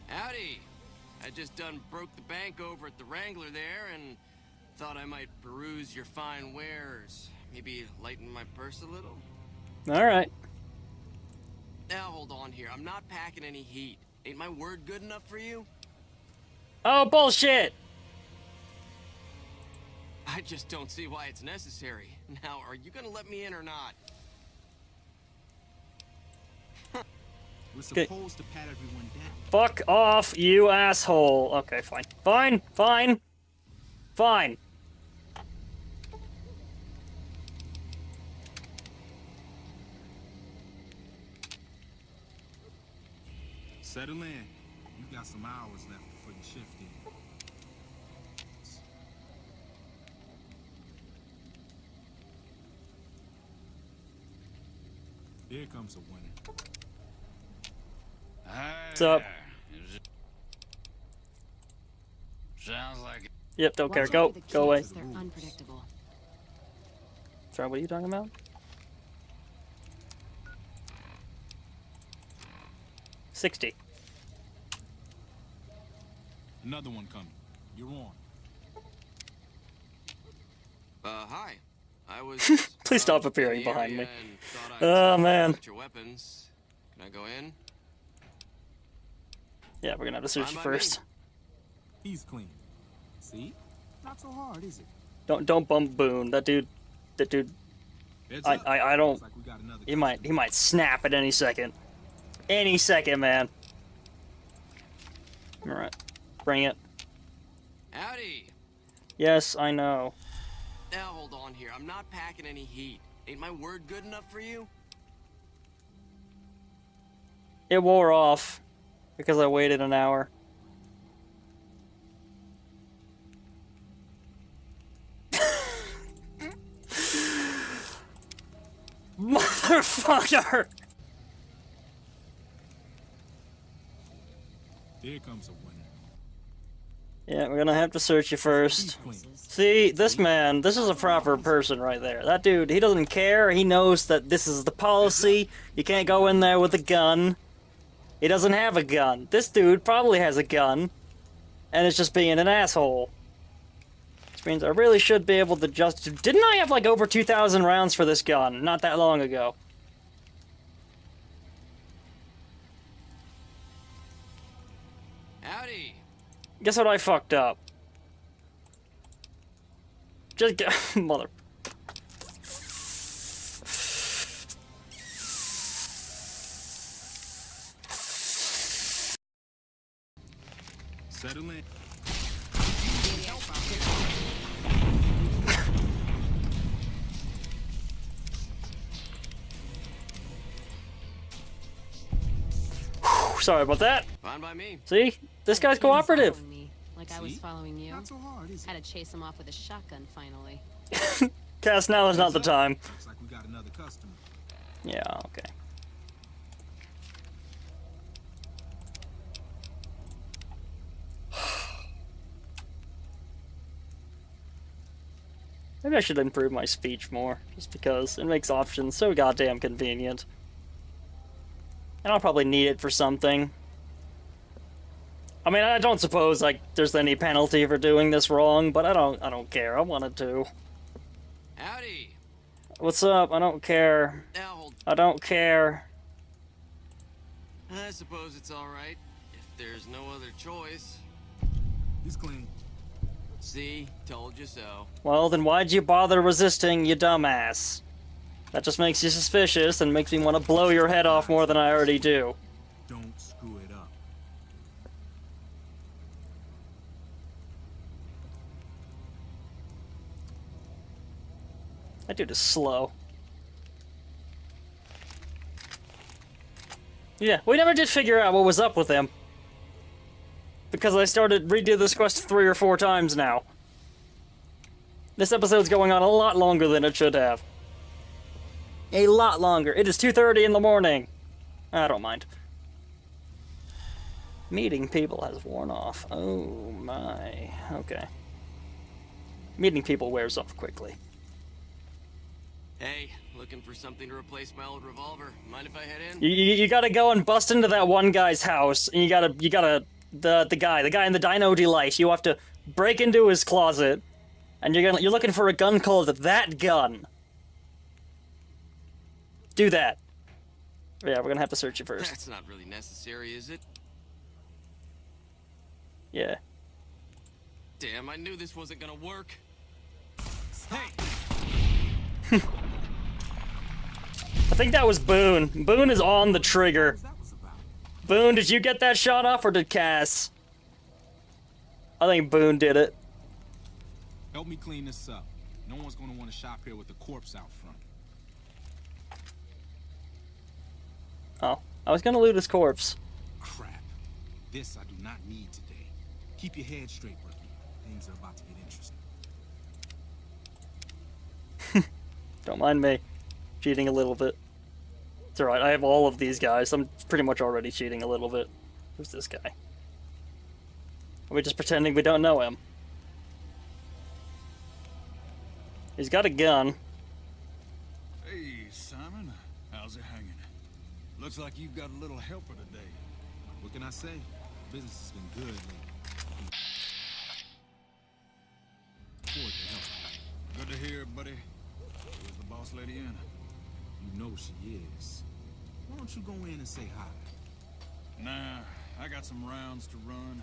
S11: Howdy. I just done broke the bank over at the Wrangler there and thought I might peruse your fine wares. Maybe lighten my purse a little?
S1: Alright.
S11: Now hold on here. I'm not packing any heat. Ain't my word good enough for you?
S1: Oh, bullshit!
S11: I just don't see why it's necessary. Now, are you gonna let me in or not?
S7: We're supposed to pat everyone down.
S1: Fuck off, you asshole. Okay, fine. Fine, fine, fine.
S7: Settle in. You got some hours left before your shift ends. Here comes a winner.
S1: What's up?
S10: Sounds like it.
S1: Yep, don't care.
S3: Watch out
S1: Go.
S3: for the
S1: Go away.
S3: kids, they're unpredictable.
S1: Sorry, what are you talking about? $60.
S7: Another one coming. You're on.
S11: Hi. I was.
S1: Please stop
S11: in
S1: appearing
S11: the
S1: behind
S11: area
S1: me.
S11: and thought I'd
S1: Oh,
S11: check
S1: man.
S11: out your weapons. Can I go in?
S1: Yeah, we're gonna have to search
S11: Fine
S1: you
S11: by me.
S1: first.
S7: He's clean. See? Not so hard, is it?
S1: Don't bump Boone. That dude.
S7: Heads
S1: I
S7: up.
S1: don't.
S7: Looks like we got another
S1: He might snap at any second. Any second, man. All right, bring it.
S11: Howdy.
S1: Yes, I know.
S11: Now hold on here. I'm not packing any heat. Ain't my word good enough for you?
S1: It wore off because I waited an hour. Motherfucker!
S7: Here comes a winner.
S1: Yeah, we're gonna have to search you first. See, this man, this is a proper person right there. That dude, he doesn't care. He knows that this is the policy. You can't go in there with a gun. He doesn't have a gun. This dude probably has a gun. And it's just being an asshole. Which means I really should be able to just... Didn't I have like over 2,000 rounds for this gun not that long ago?
S11: Howdy.
S1: Guess what I fucked up? Just get... Mother...
S7: Settle in.
S1: Sorry about that.
S11: Fine by me.
S1: See? This guy's cooperative.
S3: Following me, like I was following you.
S7: Not so hard, is it?
S3: Had to chase him off with a shotgun finally.
S1: Cass, now is not the time.
S7: Looks like we got another customer.
S1: Yeah, okay. Maybe I should improve my speech more, just because it makes options so goddamn convenient. And I'll probably need it for something. I mean, I don't suppose, like, there's any penalty for doing this wrong, but I don't care. I wanted to.
S11: Howdy.
S1: What's up? I don't care.
S11: Now hold.
S1: I don't care.
S11: I suppose it's all right if there's no other choice.
S7: He's clean.
S11: See, told you so.
S1: Well, then why'd you bother resisting, you dumbass? That just makes you suspicious and makes me want to blow your head off more than I already do.
S7: Don't screw it up.
S1: That dude is slow. Yeah, we never did figure out what was up with him. Because I started redo this quest 3 or 4 times now. This episode's going on a lot longer than it should have. A lot longer. It is 2:30 in the morning. I don't mind. Meeting people has worn off. Oh my. Okay. Meeting people wears off quickly.
S11: Hey, looking for something to replace my old revolver. Mind if I head in?
S1: You gotta go and bust into that one guy's house, and you gotta the guy in the Dino Delight. You have to break into his closet, and you're looking for a gun called That Gun. Do that. Yeah, we're gonna have to search you first.
S11: That's not really necessary, is it?
S1: Yeah.
S11: Damn, I knew this wasn't gonna work. Hey!
S1: I think that was Boone. Boone is on the trigger.
S7: That was about.
S1: Boone, did you get that shot off, or did Cass? I think Boone did it.
S7: Help me clean this up. No one's gonna want to shop here with the corpse out front.
S1: Oh, I was gonna loot his corpse.
S7: Crap. This I do not need today. Keep your head straight, rookie. Things are about to get interesting.
S1: Don't mind me. Cheating a little bit. It's alright, I have all of these guys. I'm pretty much already cheating a little bit. Who's this guy? Are we just pretending we don't know him? He's got a gun.
S5: Hey, Simon. How's it hanging? Looks like you've got a little helper today.
S7: What can I say? Business has been good lately. Forward to help.
S5: Good to hear, buddy. Where's the boss lady in?
S7: You know she is. Why don't you go in and say hi?
S5: Nah, I got some rounds to run.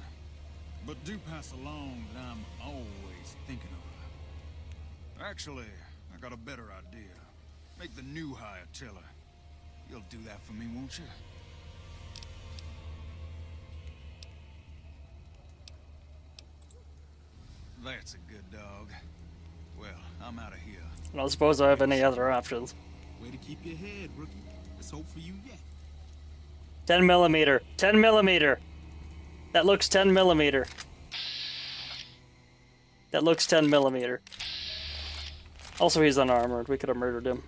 S5: But do pass along that I'm always thinking of her. Actually, I got a better idea. Make the new hire tell her. You'll do that for me, won't you? That's a good dog. Well, I'm out of here.
S1: I don't suppose I have any other options.
S7: Way to keep your head, rookie. Let's hope for you yet.
S1: 10 millimeter. 10 millimeter. That looks 10 millimeter. That looks 10 millimeter. Also, he's unarmored. We could have murdered him.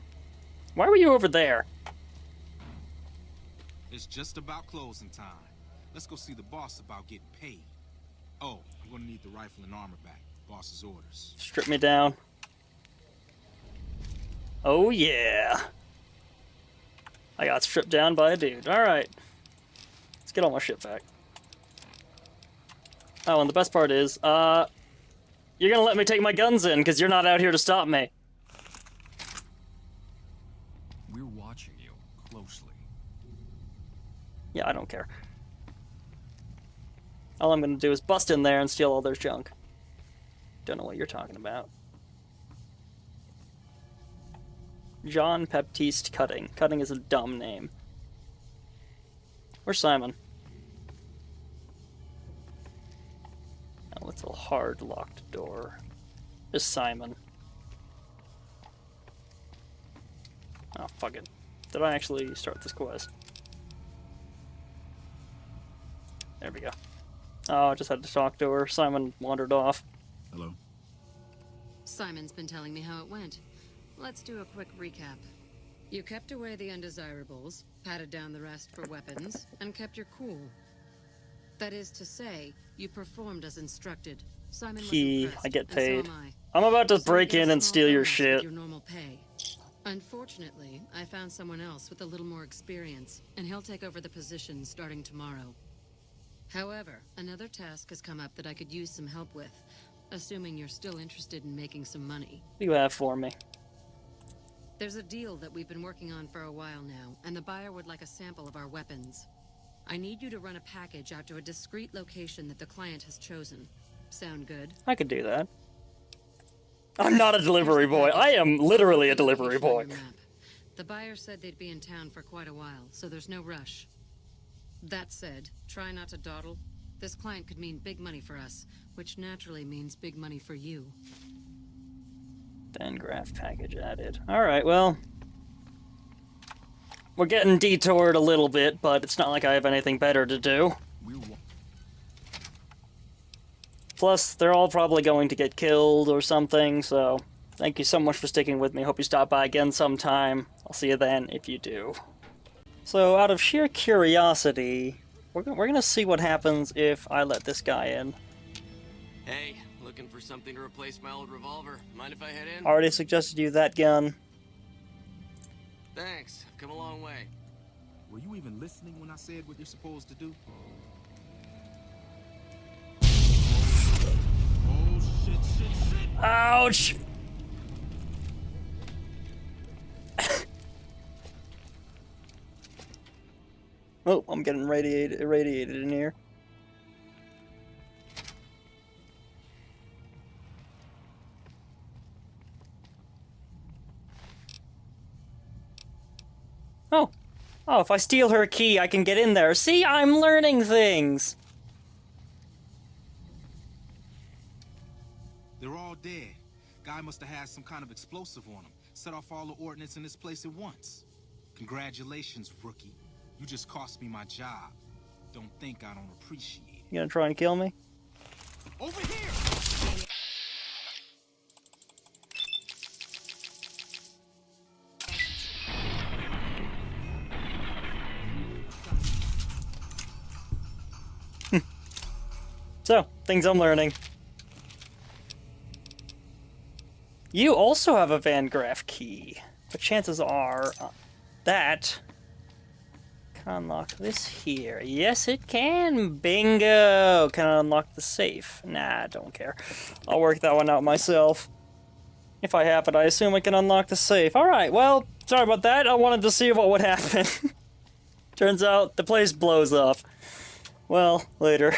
S1: Why were you over there?
S7: It's just about closing time. Let's go see the boss about getting paid. Oh, I'm gonna need the rifle and armor back. Boss's orders.
S1: Strip me down. Oh yeah. I got stripped down by a dude. Alright. Let's get all my shit back. Oh, and the best part is, you're gonna let me take my guns in, because you're not out here to stop me.
S8: We're watching you closely.
S1: Yeah, I don't care. All I'm gonna do is bust in there and steal all their junk. Don't know what you're talking about. Jean Baptiste Cutting. Cutting is a dumb name. Where's Simon? Oh, it's a hard locked door. Is Simon? Oh, fuck it. Did I actually start this quest? There we go. Oh, I just had to talk to her. Simon wandered off.
S9: Hello?
S3: Simon's been telling me how it went. Let's do a quick recap. You kept away the undesirables, patted down the rest for weapons, and kept your cool. That is to say, you performed as instructed. Simon was impressed,
S1: I get
S3: and so
S1: paid.
S3: am I.
S1: I'm about to
S3: So
S1: break
S3: you get
S1: in
S3: a
S1: and
S3: small
S1: steal your
S3: bonus with
S1: shit.
S3: your normal pay. Unfortunately, I found someone else with a little more experience, and he'll take over the position starting tomorrow. However, another task has come up that I could use some help with, assuming you're still interested in making some money.
S1: What do you have for me?
S3: There's a deal that we've been working on for a while now, and the buyer would like a sample of our weapons. I need you to run a package out to a discrete location that the client has chosen. Sound good?
S1: I could do that. I'm not a delivery boy. I am literally a delivery boy.
S3: The buyer said they'd be in town for quite a while, so there's no rush. That said, try not to dawdle. This client could mean big money for us, which naturally means big money for you.
S1: Then graph package added. Alright, well. We're getting detoured a little bit, but it's not like I have anything better to do. Plus, they're all probably going to get killed or something, so thank you so much for sticking with me. Hope you stop by again sometime. I'll see you then if you do. So, out of sheer curiosity, we're gonna see what happens if I let this guy in.
S11: Hey, looking for something to replace my old revolver. Mind if I head in?
S1: Already suggested you that gun.
S11: Thanks. I've come a long way.
S7: Were you even listening when I said what you're supposed to do? Oh, shit.
S1: Ouch! Oh, I'm getting irradiated in here. Oh, Oh, if I steal her key, I can get in there. See, I'm learning things.
S7: They're all dead. Guy must have had some kind of explosive on him. Set off all the ordnance in this place at once. Congratulations, rookie. You just cost me my job. Don't think I don't appreciate it.
S1: You gonna try and kill me?
S7: Over here!
S1: So, things I'm learning. You also have a Van Graff key, but chances are that can unlock this here. Yes, it can. Bingo! Can I unlock the safe? Nah, don't care. I'll work that one out myself. If I have it, I assume I can unlock the safe. Alright, well, sorry about that. I wanted to see what would happen. Turns out the place blows up. Well, later.